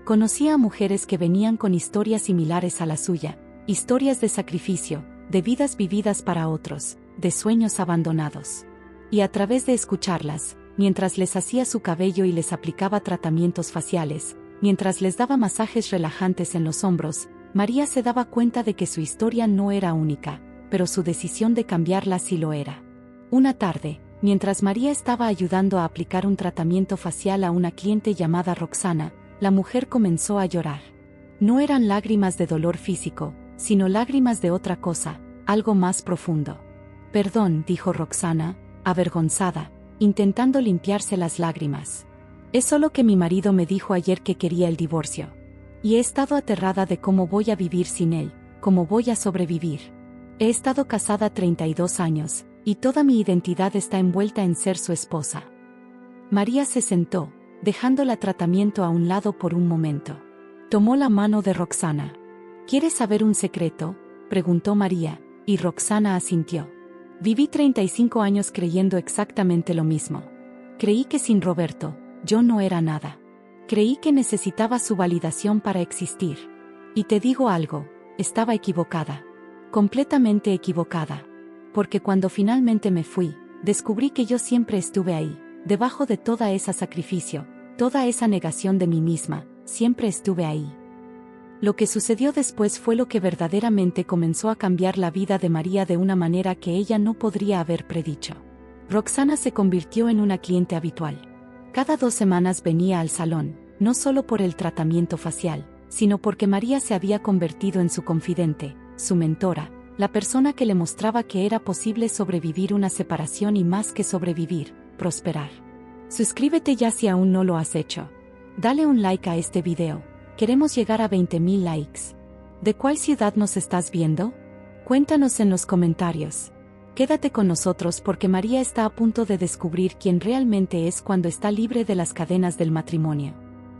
Conocía a mujeres que venían con historias similares a la suya, historias de sacrificio, de vidas vividas para otros, de sueños abandonados. Y a través de escucharlas, mientras les hacía su cabello y les aplicaba tratamientos faciales, mientras les daba masajes relajantes en los hombros, María se daba cuenta de que su historia no era única, pero su decisión de cambiarla sí lo era. Una tarde, mientras María estaba ayudando a aplicar un tratamiento facial a una cliente llamada Roxana, la mujer comenzó a llorar. No eran lágrimas de dolor físico, sino lágrimas de otra cosa, algo más profundo. Perdón, dijo Roxana, avergonzada, intentando limpiarse las lágrimas. Es solo que mi marido me dijo ayer que quería el divorcio. Y he estado aterrada de cómo voy a vivir sin él, cómo voy a sobrevivir. He estado casada 32 años, y toda mi identidad está envuelta en ser su esposa. María se sentó, dejando el tratamiento a un lado por un momento. Tomó la mano de Roxana. ¿Quieres saber un secreto?, preguntó María, y Roxana asintió. Viví 35 años creyendo exactamente lo mismo. Creí que sin Roberto, yo no era nada. Creí que necesitaba su validación para existir. Y te digo algo, estaba equivocada. Completamente equivocada. Porque cuando finalmente me fui, descubrí que yo siempre estuve ahí, debajo de toda esa sacrificio, toda esa negación de mí misma, siempre estuve ahí. Lo que sucedió después fue lo que verdaderamente comenzó a cambiar la vida de María de una manera que ella no podría haber predicho. Roxana se convirtió en una cliente habitual. Cada 2 semanas venía al salón, no solo por el tratamiento facial, sino porque María se había convertido en su confidente, su mentora, la persona que le mostraba que era posible sobrevivir una separación y más que sobrevivir, prosperar. Suscríbete ya si aún no lo has hecho. Dale un like a este video. Queremos llegar a 20,000 likes. ¿De cuál ciudad nos estás viendo? Cuéntanos en los comentarios. Quédate con nosotros porque María está a punto de descubrir quién realmente es cuando está libre de las cadenas del matrimonio.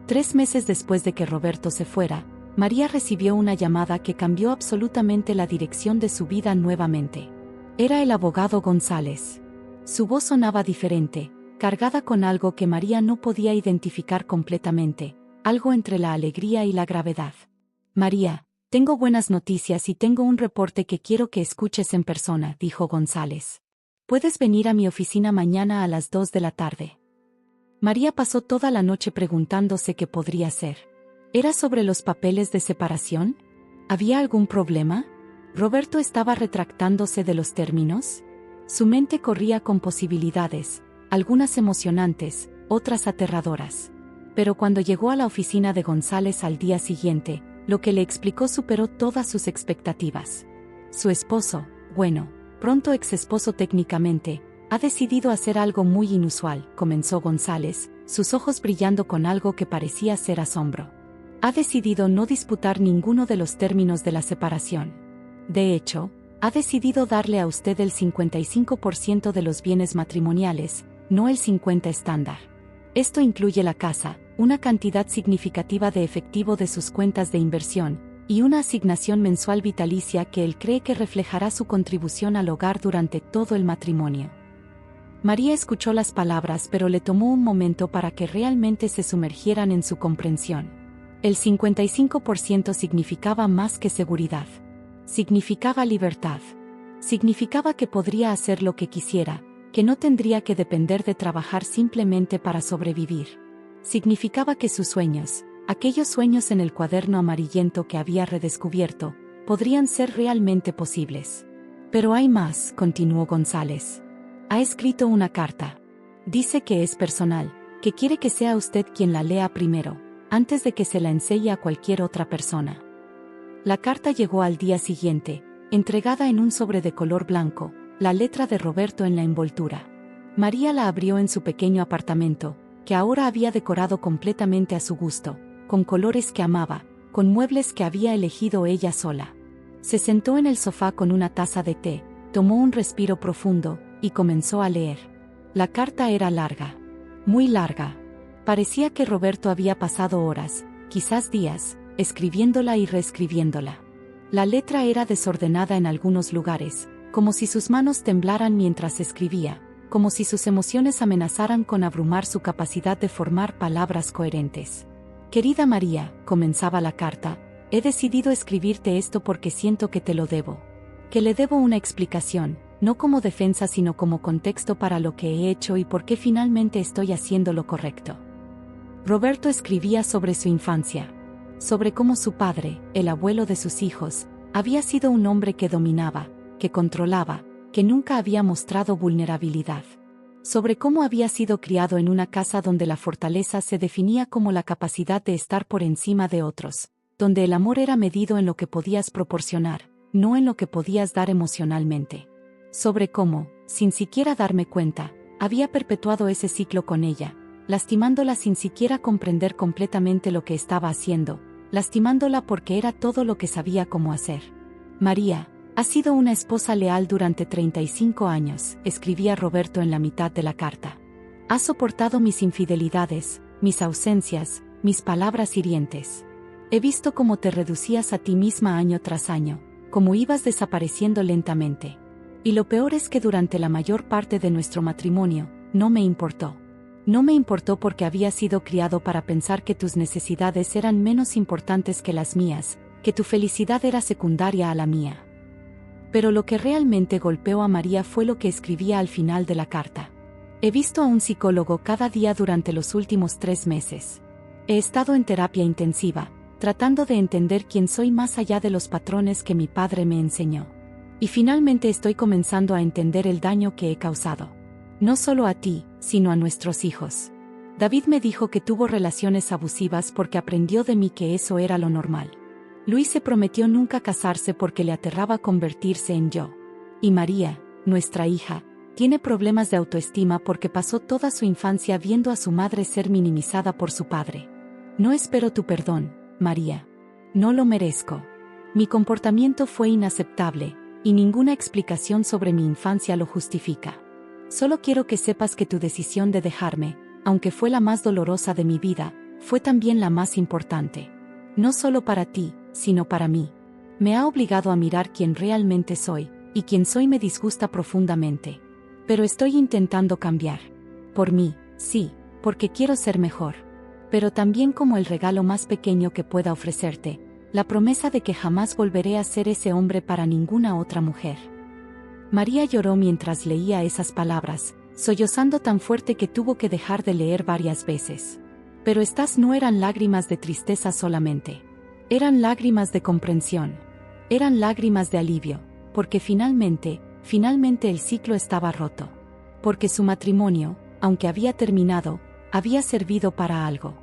3 meses después de que Roberto se fuera, María recibió una llamada que cambió absolutamente la dirección de su vida nuevamente. Era el abogado González. Su voz sonaba diferente, cargada con algo que María no podía identificar completamente, algo entre la alegría y la gravedad. María, tengo buenas noticias y tengo un reporte que quiero que escuches en persona, dijo González. ¿Puedes venir a mi oficina mañana a las 2 de la tarde? María pasó toda la noche preguntándose qué podría ser. ¿Era sobre los papeles de separación? ¿Había algún problema? ¿Roberto estaba retractándose de los términos? Su mente corría con posibilidades, algunas emocionantes, otras aterradoras. Pero cuando llegó a la oficina de González al día siguiente, Lo que le explicó superó todas sus expectativas. Su esposo, bueno, pronto ex esposo técnicamente, ha decidido hacer algo muy inusual, comenzó González, sus ojos brillando con algo que parecía ser asombro. Ha decidido no disputar ninguno de los términos de la separación. De hecho, ha decidido darle a usted el 55% de los bienes matrimoniales, no el 50% estándar. Esto incluye la casa, una cantidad significativa de efectivo de sus cuentas de inversión, y una asignación mensual vitalicia que él cree que reflejará su contribución al hogar durante todo el matrimonio. María escuchó las palabras, pero le tomó un momento para que realmente se sumergieran en su comprensión. El 55% significaba más que seguridad. Significaba libertad. Significaba que podría hacer lo que quisiera, que no tendría que depender de trabajar simplemente para sobrevivir. Significaba que sus sueños, aquellos sueños en el cuaderno amarillento que había redescubierto, podrían ser realmente posibles. Pero hay más, continuó González. Ha escrito una carta. Dice que es personal, que quiere que sea usted quien la lea primero, antes de que se la enseñe a cualquier otra persona. La carta llegó al día siguiente, entregada en un sobre de color blanco, la letra de Roberto en la envoltura. María la abrió en su pequeño apartamento, que ahora había decorado completamente a su gusto, con colores que amaba, con muebles que había elegido ella sola. Se sentó en el sofá con una taza de té, tomó un respiro profundo, y comenzó a leer. La carta era larga. Muy larga. Parecía que Roberto había pasado horas, quizás días, escribiéndola y reescribiéndola. La letra era desordenada en algunos lugares, como si sus manos temblaran mientras escribía, como si sus emociones amenazaran con abrumar su capacidad de formar palabras coherentes. Querida María, comenzaba la carta, he decidido escribirte esto porque siento que te lo debo. Que le debo una explicación, no como defensa sino como contexto para lo que he hecho y por qué finalmente estoy haciendo lo correcto. Roberto escribía sobre su infancia, sobre cómo su padre, el abuelo de sus hijos, había sido un hombre que dominaba, que controlaba, que nunca había mostrado vulnerabilidad. Sobre cómo había sido criado en una casa donde la fortaleza se definía como la capacidad de estar por encima de otros, donde el amor era medido en lo que podías proporcionar, no en lo que podías dar emocionalmente. Sobre cómo, sin siquiera darme cuenta, había perpetuado ese ciclo con ella, lastimándola sin siquiera comprender completamente lo que estaba haciendo, lastimándola porque era todo lo que sabía cómo hacer. María, has sido una esposa leal durante 35 años, escribía Roberto en la mitad de la carta. Has soportado mis infidelidades, mis ausencias, mis palabras hirientes. He visto cómo te reducías a ti misma año tras año, cómo ibas desapareciendo lentamente. Y lo peor es que durante la mayor parte de nuestro matrimonio, no me importó. No me importó porque había sido criado para pensar que tus necesidades eran menos importantes que las mías, que tu felicidad era secundaria a la mía. Pero lo que realmente golpeó a María fue lo que escribía al final de la carta. He visto a un psicólogo cada día durante los últimos 3 meses. He estado en terapia intensiva, tratando de entender quién soy más allá de los patrones que mi padre me enseñó. Y finalmente estoy comenzando a entender el daño que he causado. No solo a ti, sino a nuestros hijos. David me dijo que tuvo relaciones abusivas porque aprendió de mí que eso era lo normal. Luis se prometió nunca casarse porque le aterraba convertirse en yo. Y María, nuestra hija, tiene problemas de autoestima porque pasó toda su infancia viendo a su madre ser minimizada por su padre. No espero tu perdón, María. No lo merezco. Mi comportamiento fue inaceptable, y ninguna explicación sobre mi infancia lo justifica. Solo quiero que sepas que tu decisión de dejarme, aunque fue la más dolorosa de mi vida, fue también la más importante. No solo para ti, sino para mí. Me ha obligado a mirar quién realmente soy, y quién soy me disgusta profundamente. Pero estoy intentando cambiar. Por mí, sí, porque quiero ser mejor. Pero también como el regalo más pequeño que pueda ofrecerte, la promesa de que jamás volveré a ser ese hombre para ninguna otra mujer. María lloró mientras leía esas palabras, sollozando tan fuerte que tuvo que dejar de leer varias veces. Pero estas no eran lágrimas de tristeza solamente. Eran lágrimas de comprensión. Eran lágrimas de alivio, porque finalmente el ciclo estaba roto. Porque su matrimonio, aunque había terminado, había servido para algo.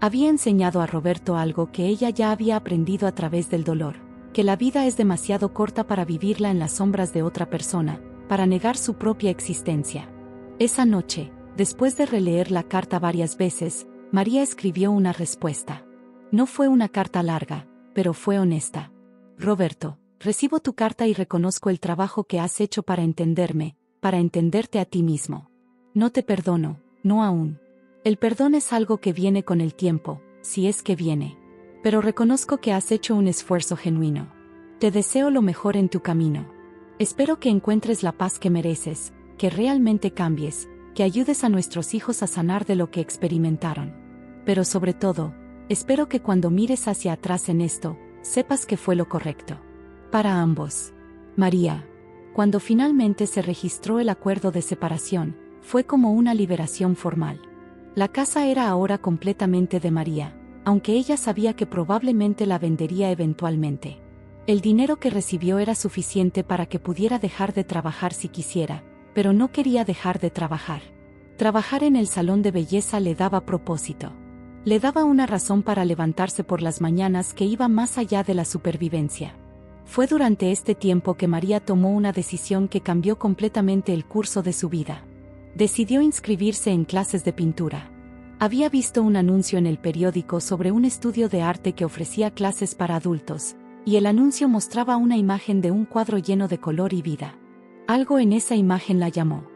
Había enseñado a Roberto algo que ella ya había aprendido a través del dolor, que la vida es demasiado corta para vivirla en las sombras de otra persona, para negar su propia existencia. Esa noche, después de releer la carta varias veces, María escribió una respuesta. No fue una carta larga, pero fue honesta. Roberto, recibo tu carta y reconozco el trabajo que has hecho para entenderme, para entenderte a ti mismo. No te perdono, no aún. El perdón es algo que viene con el tiempo, si es que viene. Pero reconozco que has hecho un esfuerzo genuino. Te deseo lo mejor en tu camino. Espero que encuentres la paz que mereces, que realmente cambies, que ayudes a nuestros hijos a sanar de lo que experimentaron. Pero sobre todo, espero que cuando mires hacia atrás en esto, sepas que fue lo correcto. Para ambos. María. Cuando finalmente se registró el acuerdo de separación, fue como una liberación formal. La casa era ahora completamente de María, aunque ella sabía que probablemente la vendería eventualmente. El dinero que recibió era suficiente para que pudiera dejar de trabajar si quisiera, pero no quería dejar de trabajar. Trabajar en el salón de belleza le daba propósito. Le daba una razón para levantarse por las mañanas que iba más allá de la supervivencia. Fue durante este tiempo que María tomó una decisión que cambió completamente el curso de su vida. Decidió inscribirse en clases de pintura. Había visto un anuncio en el periódico sobre un estudio de arte que ofrecía clases para adultos, y el anuncio mostraba una imagen de un cuadro lleno de color y vida. Algo en esa imagen la llamó.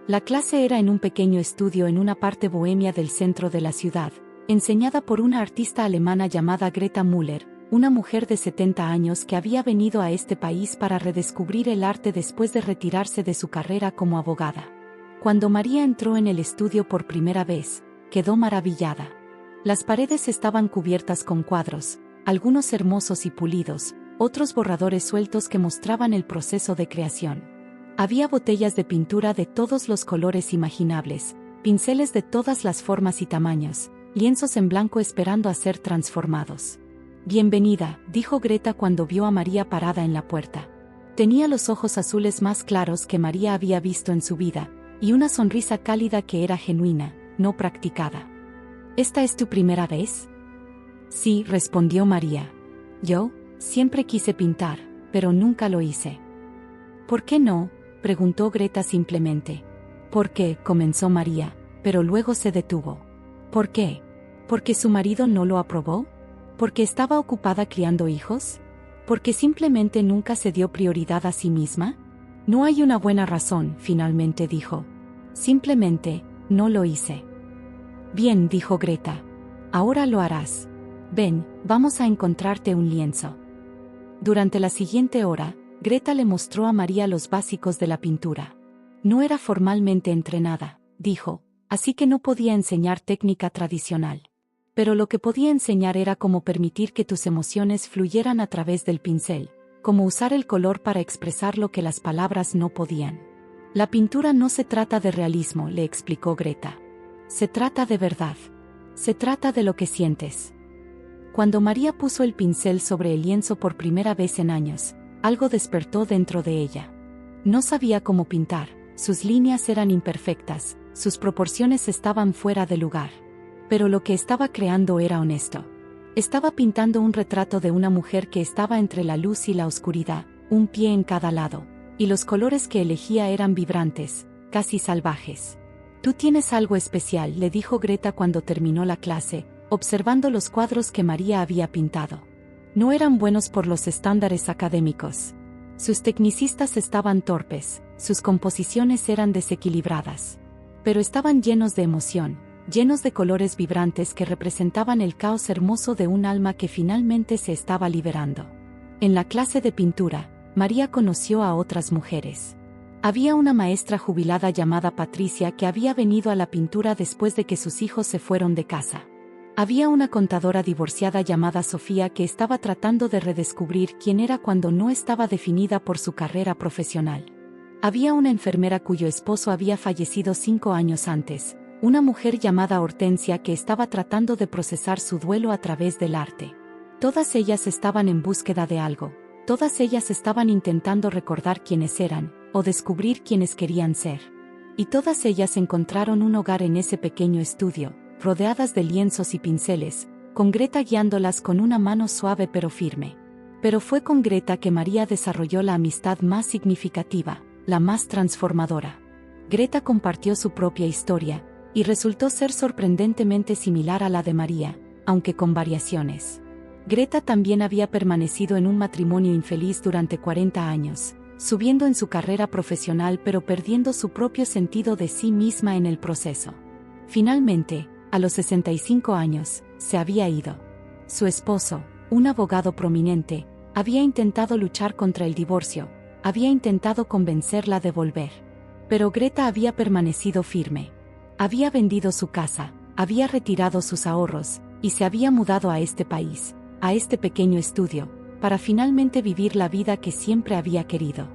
La clase era en un pequeño estudio en una parte bohemia del centro de la ciudad, enseñada por una artista alemana llamada Greta Müller, una mujer de 70 años que había venido a este país para redescubrir el arte después de retirarse de su carrera como abogada. Cuando María entró en el estudio por primera vez, quedó maravillada. Las paredes estaban cubiertas con cuadros, algunos hermosos y pulidos, otros borradores sueltos que mostraban el proceso de creación. Había botellas de pintura de todos los colores imaginables, pinceles de todas las formas y tamaños, lienzos en blanco esperando a ser transformados. «Bienvenida», dijo Greta cuando vio a María parada en la puerta. Tenía los ojos azules más claros que María había visto en su vida, y una sonrisa cálida que era genuina, no practicada. «¿Esta es tu primera vez?» «Sí», respondió María. «Yo siempre quise pintar, pero nunca lo hice». «¿Por qué no?», preguntó Greta simplemente. «¿Por qué?», comenzó María, pero luego se detuvo. «¿Por qué? ¿Porque su marido no lo aprobó? ¿Porque estaba ocupada criando hijos? ¿Porque simplemente nunca se dio prioridad a sí misma? No hay una buena razón», finalmente dijo. «Simplemente, no lo hice». «Bien», dijo Greta. «Ahora lo harás. Ven, vamos a encontrarte un lienzo». Durante la siguiente hora, Greta le mostró a María los básicos de la pintura. No era formalmente entrenada, dijo, así que no podía enseñar técnica tradicional. Pero lo que podía enseñar era cómo permitir que tus emociones fluyeran a través del pincel, cómo usar el color para expresar lo que las palabras no podían. «La pintura no se trata de realismo», le explicó Greta. «Se trata de verdad. Se trata de lo que sientes». Cuando María puso el pincel sobre el lienzo por primera vez en años, algo despertó dentro de ella. No sabía cómo pintar, sus líneas eran imperfectas, sus proporciones estaban fuera de lugar. Pero lo que estaba creando era honesto. Estaba pintando un retrato de una mujer que estaba entre la luz y la oscuridad, un pie en cada lado, y los colores que elegía eran vibrantes, casi salvajes. «Tú tienes algo especial», le dijo Greta cuando terminó la clase, observando los cuadros que María había pintado. No eran buenos por los estándares académicos. Sus tecnicistas estaban torpes, sus composiciones eran desequilibradas. Pero estaban llenos de emoción, llenos de colores vibrantes que representaban el caos hermoso de un alma que finalmente se estaba liberando. En la clase de pintura, María conoció a otras mujeres. Había una maestra jubilada llamada Patricia que había venido a la pintura después de que sus hijos se fueron de casa. Había una contadora divorciada llamada Sofía que estaba tratando de redescubrir quién era cuando no estaba definida por su carrera profesional. Había una enfermera cuyo esposo había fallecido 5 años antes, una mujer llamada Hortensia que estaba tratando de procesar su duelo a través del arte. Todas ellas estaban en búsqueda de algo, todas ellas estaban intentando recordar quiénes eran, o descubrir quiénes querían ser. Y todas ellas encontraron un hogar en ese pequeño estudio, rodeadas de lienzos y pinceles, con Greta guiándolas con una mano suave pero firme. Pero fue con Greta que María desarrolló la amistad más significativa, la más transformadora. Greta compartió su propia historia, y resultó ser sorprendentemente similar a la de María, aunque con variaciones. Greta también había permanecido en un matrimonio infeliz durante 40 años, subiendo en su carrera profesional pero perdiendo su propio sentido de sí misma en el proceso. Finalmente, a los 65 años, se había ido. Su esposo, un abogado prominente, había intentado luchar contra el divorcio, había intentado convencerla de volver. Pero Greta había permanecido firme. Había vendido su casa, había retirado sus ahorros, y se había mudado a este país, a este pequeño estudio, para finalmente vivir la vida que siempre había querido.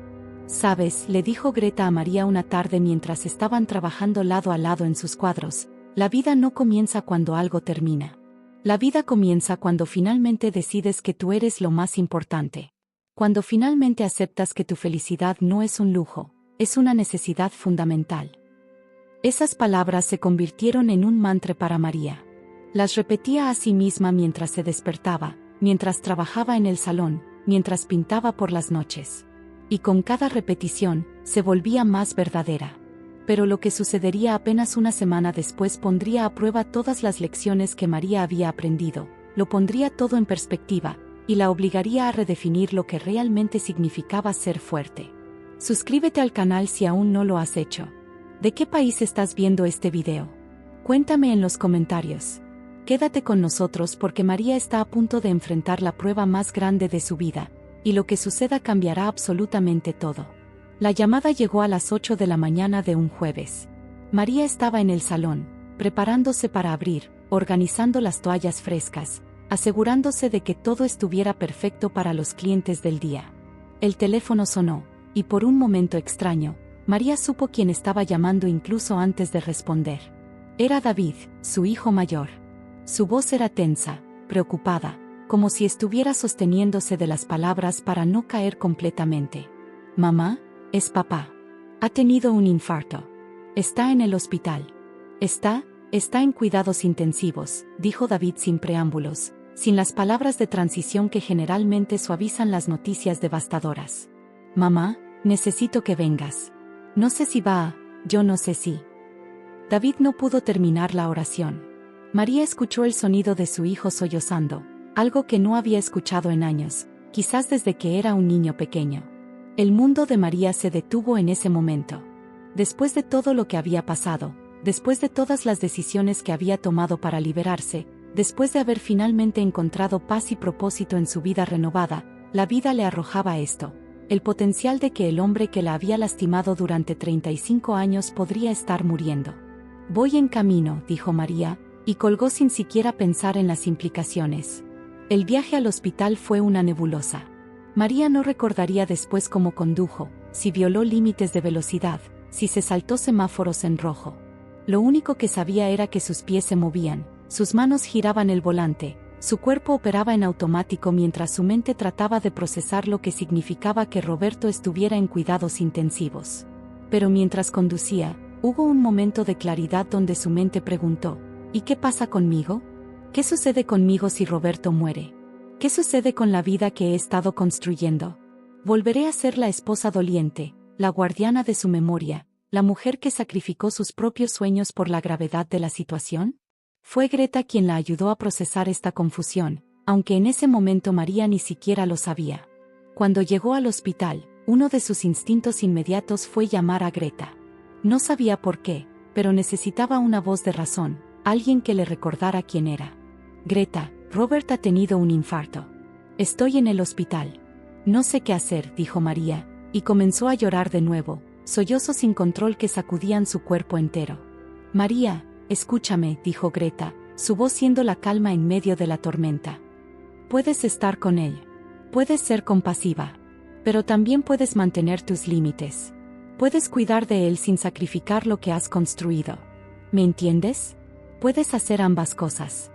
«Sabes», le dijo Greta a María una tarde mientras estaban trabajando lado a lado en sus cuadros, «la vida no comienza cuando algo termina. La vida comienza cuando finalmente decides que tú eres lo más importante. Cuando finalmente aceptas que tu felicidad no es un lujo, es una necesidad fundamental». Esas palabras se convirtieron en un mantra para María. Las repetía a sí misma mientras se despertaba, mientras trabajaba en el salón, mientras pintaba por las noches. Y con cada repetición, se volvía más verdadera. Pero lo que sucedería apenas una semana después pondría a prueba todas las lecciones que María había aprendido, lo pondría todo en perspectiva, y la obligaría a redefinir lo que realmente significaba ser fuerte. Suscríbete al canal si aún no lo has hecho. ¿De qué país estás viendo este video? Cuéntame en los comentarios. Quédate con nosotros porque María está a punto de enfrentar la prueba más grande de su vida, y lo que suceda cambiará absolutamente todo. La llamada llegó a las 8 de la mañana de un jueves. María estaba en el salón, preparándose para abrir, organizando las toallas frescas, asegurándose de que todo estuviera perfecto para los clientes del día. El teléfono sonó, y por un momento extraño, María supo quién estaba llamando incluso antes de responder. Era David, su hijo mayor. Su voz era tensa, preocupada, como si estuviera sosteniéndose de las palabras para no caer completamente. «Mamá, es papá. Ha tenido un infarto. Está en el hospital. Está en cuidados intensivos», dijo David sin preámbulos, sin las palabras de transición que generalmente suavizan las noticias devastadoras. «Mamá, necesito que vengas. No sé si va, yo no sé si». David no pudo terminar la oración. María escuchó el sonido de su hijo sollozando, algo que no había escuchado en años, quizás desde que era un niño pequeño. El mundo de María se detuvo en ese momento. Después de todo lo que había pasado, después de todas las decisiones que había tomado para liberarse, después de haber finalmente encontrado paz y propósito en su vida renovada, la vida le arrojaba esto: el potencial de que el hombre que la había lastimado durante 35 años podría estar muriendo. «Voy en camino», dijo María, y colgó sin siquiera pensar en las implicaciones. El viaje al hospital fue una nebulosa. María no recordaría después cómo condujo, si violó límites de velocidad, si se saltó semáforos en rojo. Lo único que sabía era que sus pies se movían, sus manos giraban el volante, su cuerpo operaba en automático mientras su mente trataba de procesar lo que significaba que Roberto estuviera en cuidados intensivos. Pero mientras conducía, hubo un momento de claridad donde su mente preguntó: ¿y qué pasa conmigo? ¿Qué sucede conmigo si Roberto muere? ¿Qué sucede con la vida que he estado construyendo? ¿Volveré a ser la esposa doliente, la guardiana de su memoria, la mujer que sacrificó sus propios sueños por la gravedad de la situación? Fue Greta quien la ayudó a procesar esta confusión, aunque en ese momento María ni siquiera lo sabía. Cuando llegó al hospital, uno de sus instintos inmediatos fue llamar a Greta. No sabía por qué, pero necesitaba una voz de razón, alguien que le recordara quién era. «Greta, Robert ha tenido un infarto. Estoy en el hospital. No sé qué hacer», dijo María, y comenzó a llorar de nuevo, sollozos sin control que sacudían su cuerpo entero. «María, escúchame», dijo Greta, su voz siendo la calma en medio de la tormenta. «Puedes estar con él. Puedes ser compasiva. Pero también puedes mantener tus límites. Puedes cuidar de él sin sacrificar lo que has construido. ¿Me entiendes? Puedes hacer ambas cosas».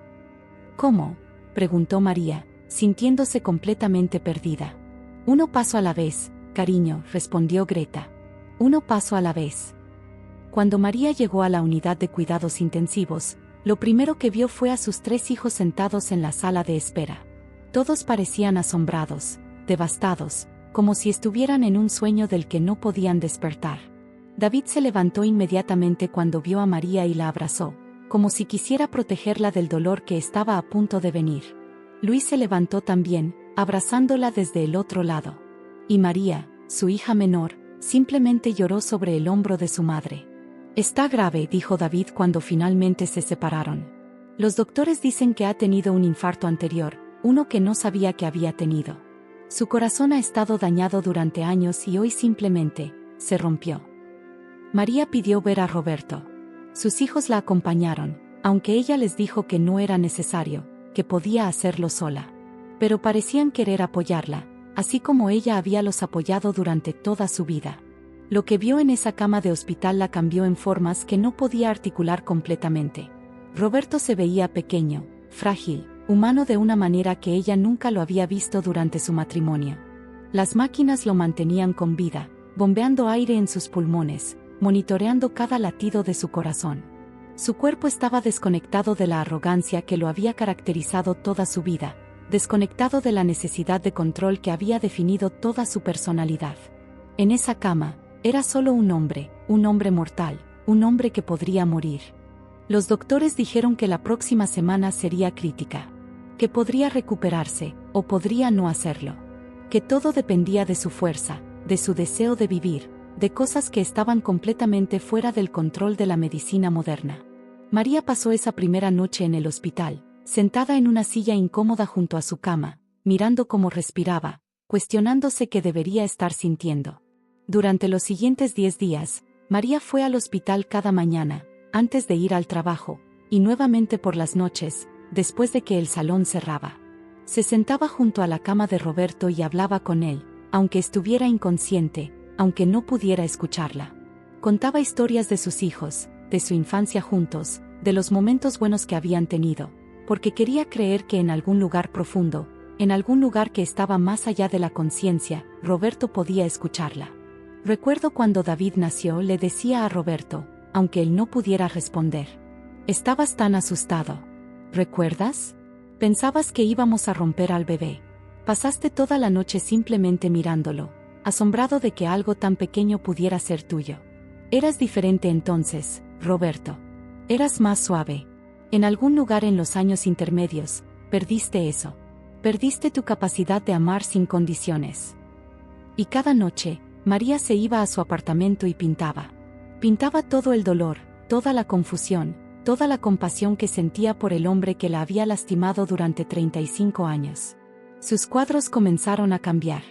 «¿Cómo?», preguntó María, sintiéndose completamente perdida. «Uno paso a la vez, cariño», respondió Greta. «Uno paso a la vez». Cuando María llegó a la unidad de cuidados intensivos, Lo primero que vio fue a sus 3 hijos sentados en la sala de espera. Todos parecían asombrados, devastados, como si estuvieran en un sueño del que no podían despertar. David se levantó inmediatamente cuando vio a María y la abrazó, como si quisiera protegerla del dolor que estaba a punto de venir. Luis se levantó también, abrazándola desde el otro lado. Y María, su hija menor, simplemente lloró sobre el hombro de su madre. «Está grave», dijo David cuando finalmente se separaron. «Los doctores dicen que ha tenido un infarto anterior, uno que no sabía que había tenido. Su corazón ha estado dañado durante años y hoy simplemente se rompió». María pidió ver a Roberto. Sus hijos la acompañaron, aunque ella les dijo que no era necesario, que podía hacerlo sola. Pero parecían querer apoyarla, así como ella había los apoyado durante toda su vida. Lo que vio en esa cama de hospital la cambió en formas que no podía articular completamente. Roberto se veía pequeño, frágil, humano de una manera que ella nunca lo había visto durante su matrimonio. Las máquinas lo mantenían con vida, bombeando aire en sus pulmones, monitoreando cada latido de su corazón. Su cuerpo estaba desconectado de la arrogancia que lo había caracterizado toda su vida, desconectado de la necesidad de control que había definido toda su personalidad. En esa cama, era solo un hombre mortal, un hombre que podría morir. Los doctores dijeron que la próxima semana sería crítica, que podría recuperarse, o podría no hacerlo, que todo dependía de su fuerza, de su deseo de vivir, de cosas que estaban completamente fuera del control de la medicina moderna. María pasó esa primera noche en el hospital, sentada en una silla incómoda junto a su cama, mirando cómo respiraba, cuestionándose qué debería estar sintiendo. Durante los siguientes 10 días, María fue al hospital cada mañana, antes de ir al trabajo, y nuevamente por las noches, después de que el salón cerraba. Se sentaba junto a la cama de Roberto y hablaba con él, aunque estuviera inconsciente, aunque no pudiera escucharla. Contaba historias de sus hijos, de su infancia juntos, de los momentos buenos que habían tenido, porque quería creer que en algún lugar profundo, en algún lugar que estaba más allá de la conciencia, Roberto podía escucharla. «Recuerdo cuando David nació», le decía a Roberto, aunque él no pudiera responder. «Estabas tan asustado. ¿Recuerdas? Pensabas que íbamos a romper al bebé. Pasaste toda la noche simplemente mirándolo, asombrado de que algo tan pequeño pudiera ser tuyo. Eras diferente entonces, Roberto. Eras más suave. En algún lugar en los años intermedios, perdiste eso. Perdiste tu capacidad de amar sin condiciones». Y cada noche, María se iba a su apartamento y pintaba. Pintaba todo el dolor, toda la confusión, toda la compasión que sentía por el hombre que la había lastimado durante 35 años. Sus cuadros comenzaron a cambiar.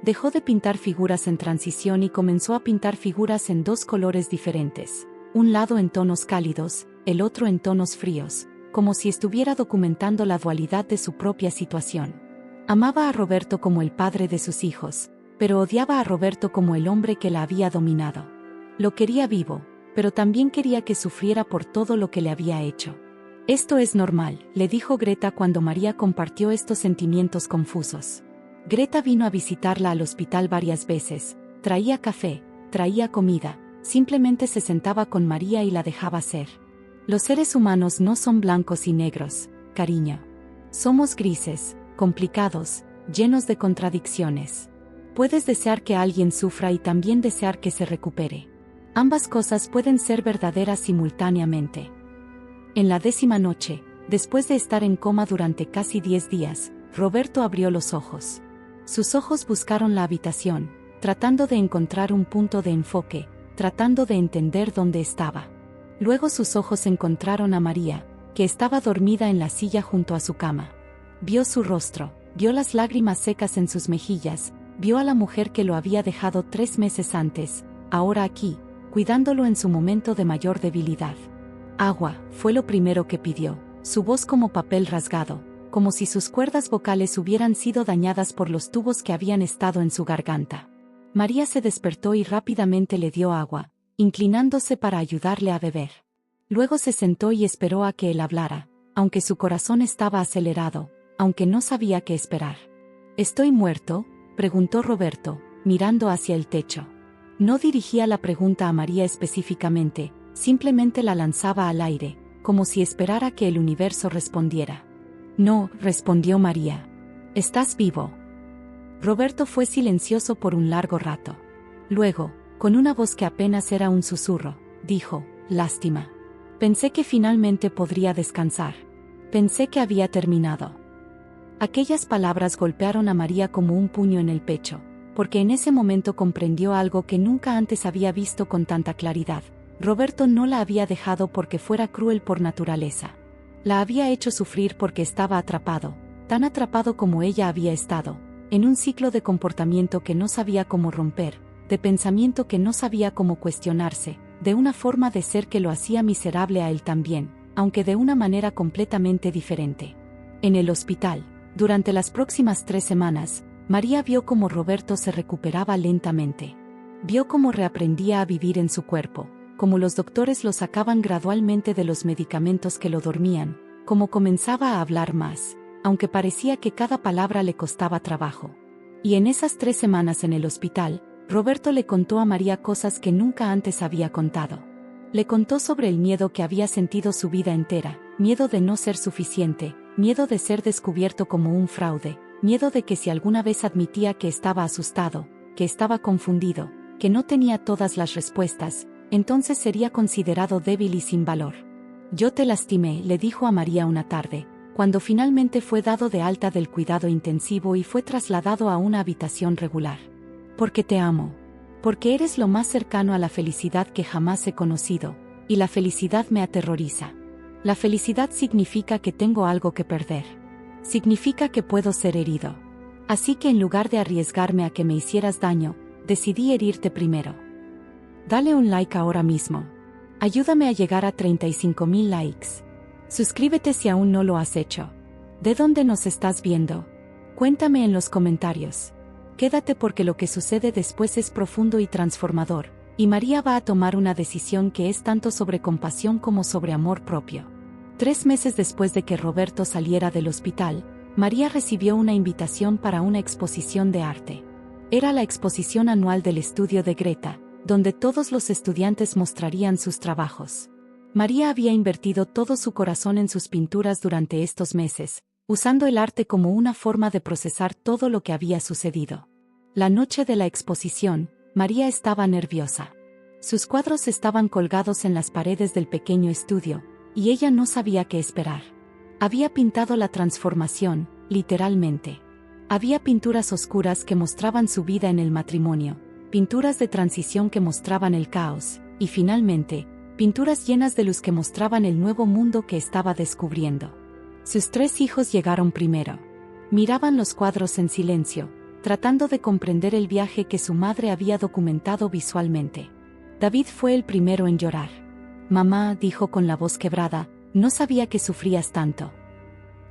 Dejó de pintar figuras en transición y comenzó a pintar figuras en 2 colores diferentes, un lado en tonos cálidos, el otro en tonos fríos, como si estuviera documentando la dualidad de su propia situación. Amaba a Roberto como el padre de sus hijos, pero odiaba a Roberto como el hombre que la había dominado. Lo quería vivo, pero también quería que sufriera por todo lo que le había hecho. «Esto es normal», le dijo Greta cuando María compartió estos sentimientos confusos. Greta vino a visitarla al hospital varias veces, traía café, traía comida, simplemente se sentaba con María y la dejaba ser. «Los seres humanos no son blancos y negros, cariño. Somos grises, complicados, llenos de contradicciones. Puedes desear que alguien sufra y también desear que se recupere. Ambas cosas pueden ser verdaderas simultáneamente». En la 10ª noche, después de estar en coma durante casi 10 días, Roberto abrió los ojos. Sus ojos buscaron la habitación, tratando de encontrar un punto de enfoque, tratando de entender dónde estaba. Luego sus ojos encontraron a María, que estaba dormida en la silla junto a su cama. Vio su rostro, vio las lágrimas secas en sus mejillas, vio a la mujer que lo había dejado 3 meses antes, ahora aquí, cuidándolo en su momento de mayor debilidad. «Agua», fue lo primero que pidió, su voz como papel rasgado, como si sus cuerdas vocales hubieran sido dañadas por los tubos que habían estado en su garganta. María se despertó y rápidamente le dio agua, inclinándose para ayudarle a beber. Luego se sentó y esperó a que él hablara, aunque su corazón estaba acelerado, aunque no sabía qué esperar. «¿Estoy muerto?», preguntó Roberto, mirando hacia el techo. No dirigía la pregunta a María específicamente, simplemente la lanzaba al aire, como si esperara que el universo respondiera. No, respondió María. Estás vivo. Roberto fue silencioso por un largo rato. Luego, con una voz que apenas era un susurro, dijo, lástima. Pensé que finalmente podría descansar. Pensé que había terminado. Aquellas palabras golpearon a María como un puño en el pecho, porque en ese momento comprendió algo que nunca antes había visto con tanta claridad. Roberto no la había dejado porque fuera cruel por naturaleza. La había hecho sufrir porque estaba atrapado, tan atrapado como ella había estado, en un ciclo de comportamiento que no sabía cómo romper, de pensamiento que no sabía cómo cuestionarse, de una forma de ser que lo hacía miserable a él también, aunque de una manera completamente diferente. En el hospital, durante las próximas 3 semanas, María vio cómo Roberto se recuperaba lentamente. Vio cómo reaprendía a vivir en su cuerpo, cómo los doctores lo sacaban gradualmente de los medicamentos que lo dormían, cómo comenzaba a hablar más, aunque parecía que cada palabra le costaba trabajo. Y en esas 3 semanas en el hospital, Roberto le contó a María cosas que nunca antes había contado. Le contó sobre el miedo que había sentido su vida entera, miedo de no ser suficiente, miedo de ser descubierto como un fraude, miedo de que si alguna vez admitía que estaba asustado, que estaba confundido, que no tenía todas las respuestas, entonces sería considerado débil y sin valor. Yo te lastimé, le dijo a María una tarde, cuando finalmente fue dado de alta del cuidado intensivo y fue trasladado a una habitación regular. Porque te amo. Porque eres lo más cercano a la felicidad que jamás he conocido, y la felicidad me aterroriza. La felicidad significa que tengo algo que perder. Significa que puedo ser herido. Así que en lugar de arriesgarme a que me hicieras daño, decidí herirte primero. Dale un like ahora mismo. Ayúdame a llegar a 35,000 likes. Suscríbete si aún no lo has hecho. ¿De dónde nos estás viendo? Cuéntame en los comentarios. Quédate porque lo que sucede después es profundo y transformador, y María va a tomar una decisión que es tanto sobre compasión como sobre amor propio. 3 meses después de que Roberto saliera del hospital, María recibió una invitación para una exposición de arte. Era la exposición anual del estudio de Greta, donde todos los estudiantes mostrarían sus trabajos. María había invertido todo su corazón en sus pinturas durante estos meses, usando el arte como una forma de procesar todo lo que había sucedido. La noche de la exposición, María estaba nerviosa. Sus cuadros estaban colgados en las paredes del pequeño estudio, y ella no sabía qué esperar. Había pintado la transformación, literalmente. Había pinturas oscuras que mostraban su vida en el matrimonio, pinturas de transición que mostraban el caos, y finalmente, pinturas llenas de luz que mostraban el nuevo mundo que estaba descubriendo. Sus 3 hijos llegaron primero. Miraban los cuadros en silencio, tratando de comprender el viaje que su madre había documentado visualmente. David fue el primero en llorar. Mamá, dijo con la voz quebrada, no sabía que sufrías tanto.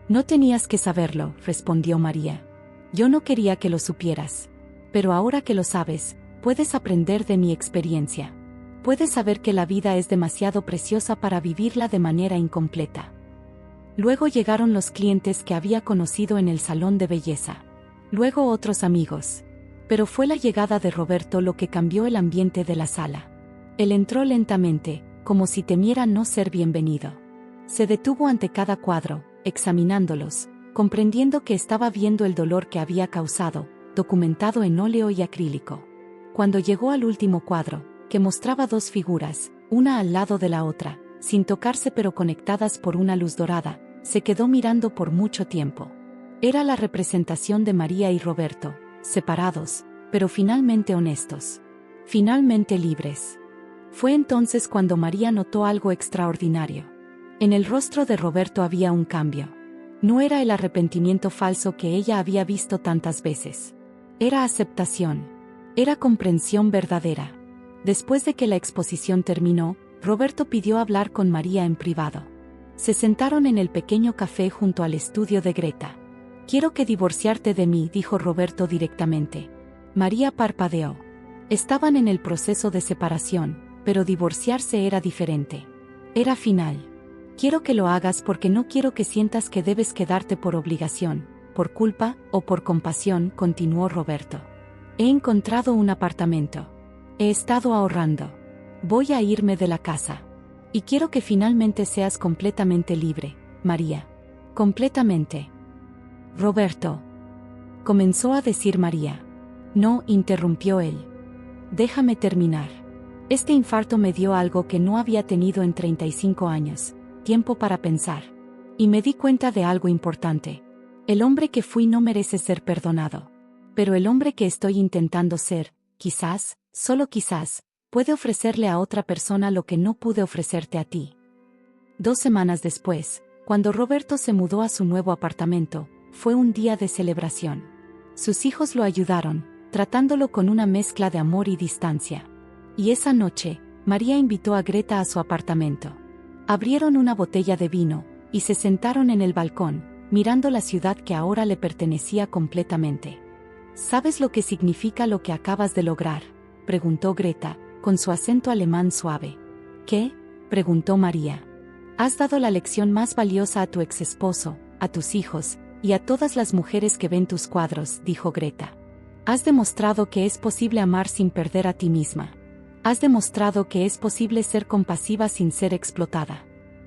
No tenías que saberlo, respondió María. Yo no quería que lo supieras. Pero ahora que lo sabes, puedes aprender de mi experiencia. Puedes saber que la vida es demasiado preciosa para vivirla de manera incompleta. Luego llegaron los clientes que había conocido en el salón de belleza. Luego otros amigos. Pero fue la llegada de Roberto lo que cambió el ambiente de la sala. Él entró lentamente, como si temiera no ser bienvenido. Se detuvo ante cada cuadro, examinándolos, comprendiendo que estaba viendo el dolor que había causado, documentado en óleo y acrílico. Cuando llegó al último cuadro, que mostraba 2 figuras, una al lado de la otra, sin tocarse pero conectadas por una luz dorada, se quedó mirando por mucho tiempo. Era la representación de María y Roberto, separados, pero finalmente honestos. Finalmente libres. Fue entonces cuando María notó algo extraordinario. En el rostro de Roberto había un cambio. No era el arrepentimiento falso que ella había visto tantas veces. Era aceptación. Era comprensión verdadera. Después de que la exposición terminó, Roberto pidió hablar con María en privado. Se sentaron en el pequeño café junto al estudio de Greta. Quiero que divorciarte de mí, dijo Roberto directamente. María parpadeó. Estaban en el proceso de separación, pero divorciarse era diferente. Era final. Quiero que lo hagas porque no quiero que sientas que debes quedarte por obligación, por culpa o por compasión, continuó Roberto. He encontrado un apartamento. He estado ahorrando. Voy a irme de la casa. Y quiero que finalmente seas completamente libre, María. Completamente. Roberto. Comenzó a decir María. No, interrumpió él. Déjame terminar. Este infarto me dio algo que no había tenido en 35 años, tiempo para pensar. Y me di cuenta de algo importante. El hombre que fui no merece ser perdonado. Pero el hombre que estoy intentando ser, quizás, solo quizás, puede ofrecerle a otra persona lo que no pude ofrecerte a ti. 2 semanas después, cuando Roberto se mudó a su nuevo apartamento, fue un día de celebración. Sus hijos lo ayudaron, tratándolo con una mezcla de amor y distancia. Y esa noche, María invitó a Greta a su apartamento. Abrieron una botella de vino, y se sentaron en el balcón, mirando la ciudad que ahora le pertenecía completamente. ¿Sabes lo que significa lo que acabas de lograr?, preguntó Greta, con su acento alemán suave. ¿Qué?, preguntó María. Has dado la lección más valiosa a tu exesposo, a tus hijos, y a todas las mujeres que ven tus cuadros, dijo Greta. Has demostrado que es posible amar sin perder a ti misma. Has demostrado que es posible ser compasiva sin ser explotada.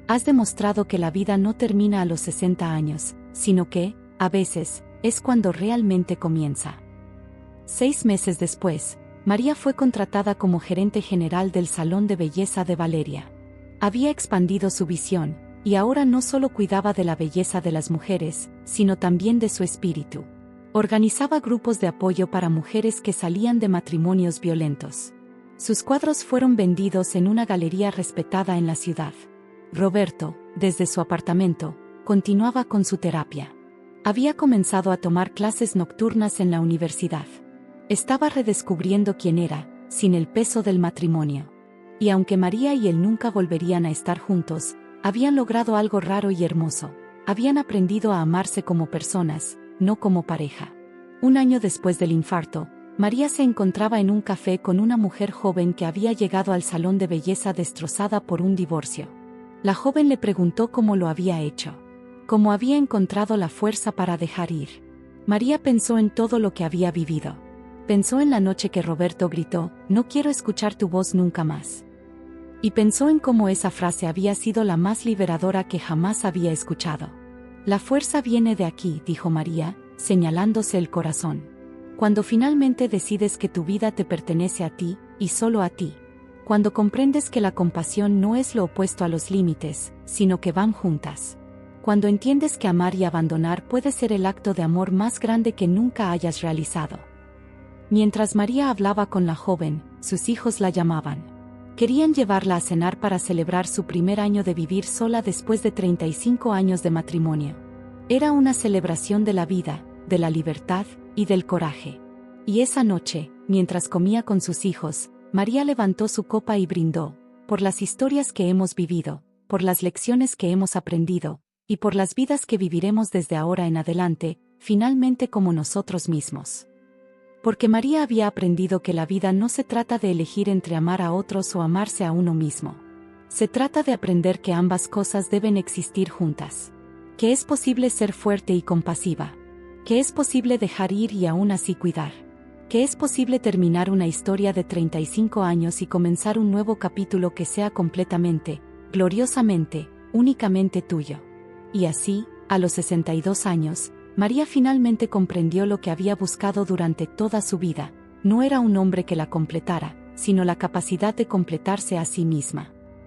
Has demostrado que la vida no termina a los 60 años, sino que, a veces, es cuando realmente comienza. 6 meses después, María fue contratada como gerente general del Salón de Belleza de Valeria. Había expandido su visión, y ahora no solo cuidaba de la belleza de las mujeres, sino también de su espíritu. Organizaba grupos de apoyo para mujeres que salían de matrimonios violentos. Sus cuadros fueron vendidos en una galería respetada en la ciudad. Roberto, desde su apartamento, continuaba con su terapia. Había comenzado a tomar clases nocturnas en la universidad. Estaba redescubriendo quién era, sin el peso del matrimonio. Y aunque María y él nunca volverían a estar juntos, habían logrado algo raro y hermoso. Habían aprendido a amarse como personas, no como pareja. 1 año después del infarto, María se encontraba en un café con una mujer joven que había llegado al salón de belleza destrozada por un divorcio. La joven le preguntó cómo lo había hecho. Cómo había encontrado la fuerza para dejar ir. María pensó en todo lo que había vivido. Pensó en la noche que Roberto gritó, "No quiero escuchar tu voz nunca más". Y pensó en cómo esa frase había sido la más liberadora que jamás había escuchado. La fuerza viene de aquí, dijo María, señalándose el corazón. Cuando finalmente decides que tu vida te pertenece a ti, y solo a ti. Cuando comprendes que la compasión no es lo opuesto a los límites, sino que van juntas. Cuando entiendes que amar y abandonar puede ser el acto de amor más grande que nunca hayas realizado. Mientras María hablaba con la joven, sus hijos la llamaban. Querían llevarla a cenar para celebrar su primer año de vivir sola después de 35 años de matrimonio. Era una celebración de la vida, de la libertad y del coraje. Y esa noche, mientras comía con sus hijos, María levantó su copa y brindó, por las historias que hemos vivido, por las lecciones que hemos aprendido, y por las vidas que viviremos desde ahora en adelante, finalmente como nosotros mismos. Porque María había aprendido que la vida no se trata de elegir entre amar a otros o amarse a uno mismo. Se trata de aprender que ambas cosas deben existir juntas. Que es posible ser fuerte y compasiva. Que es posible dejar ir y aún así cuidar. Que es posible terminar una historia de 35 años y comenzar un nuevo capítulo que sea completamente, gloriosamente, únicamente tuyo. Y así, a los 62 años, María finalmente comprendió lo que había buscado durante toda su vida. No era un hombre que la completara, sino la capacidad de completarse a sí misma.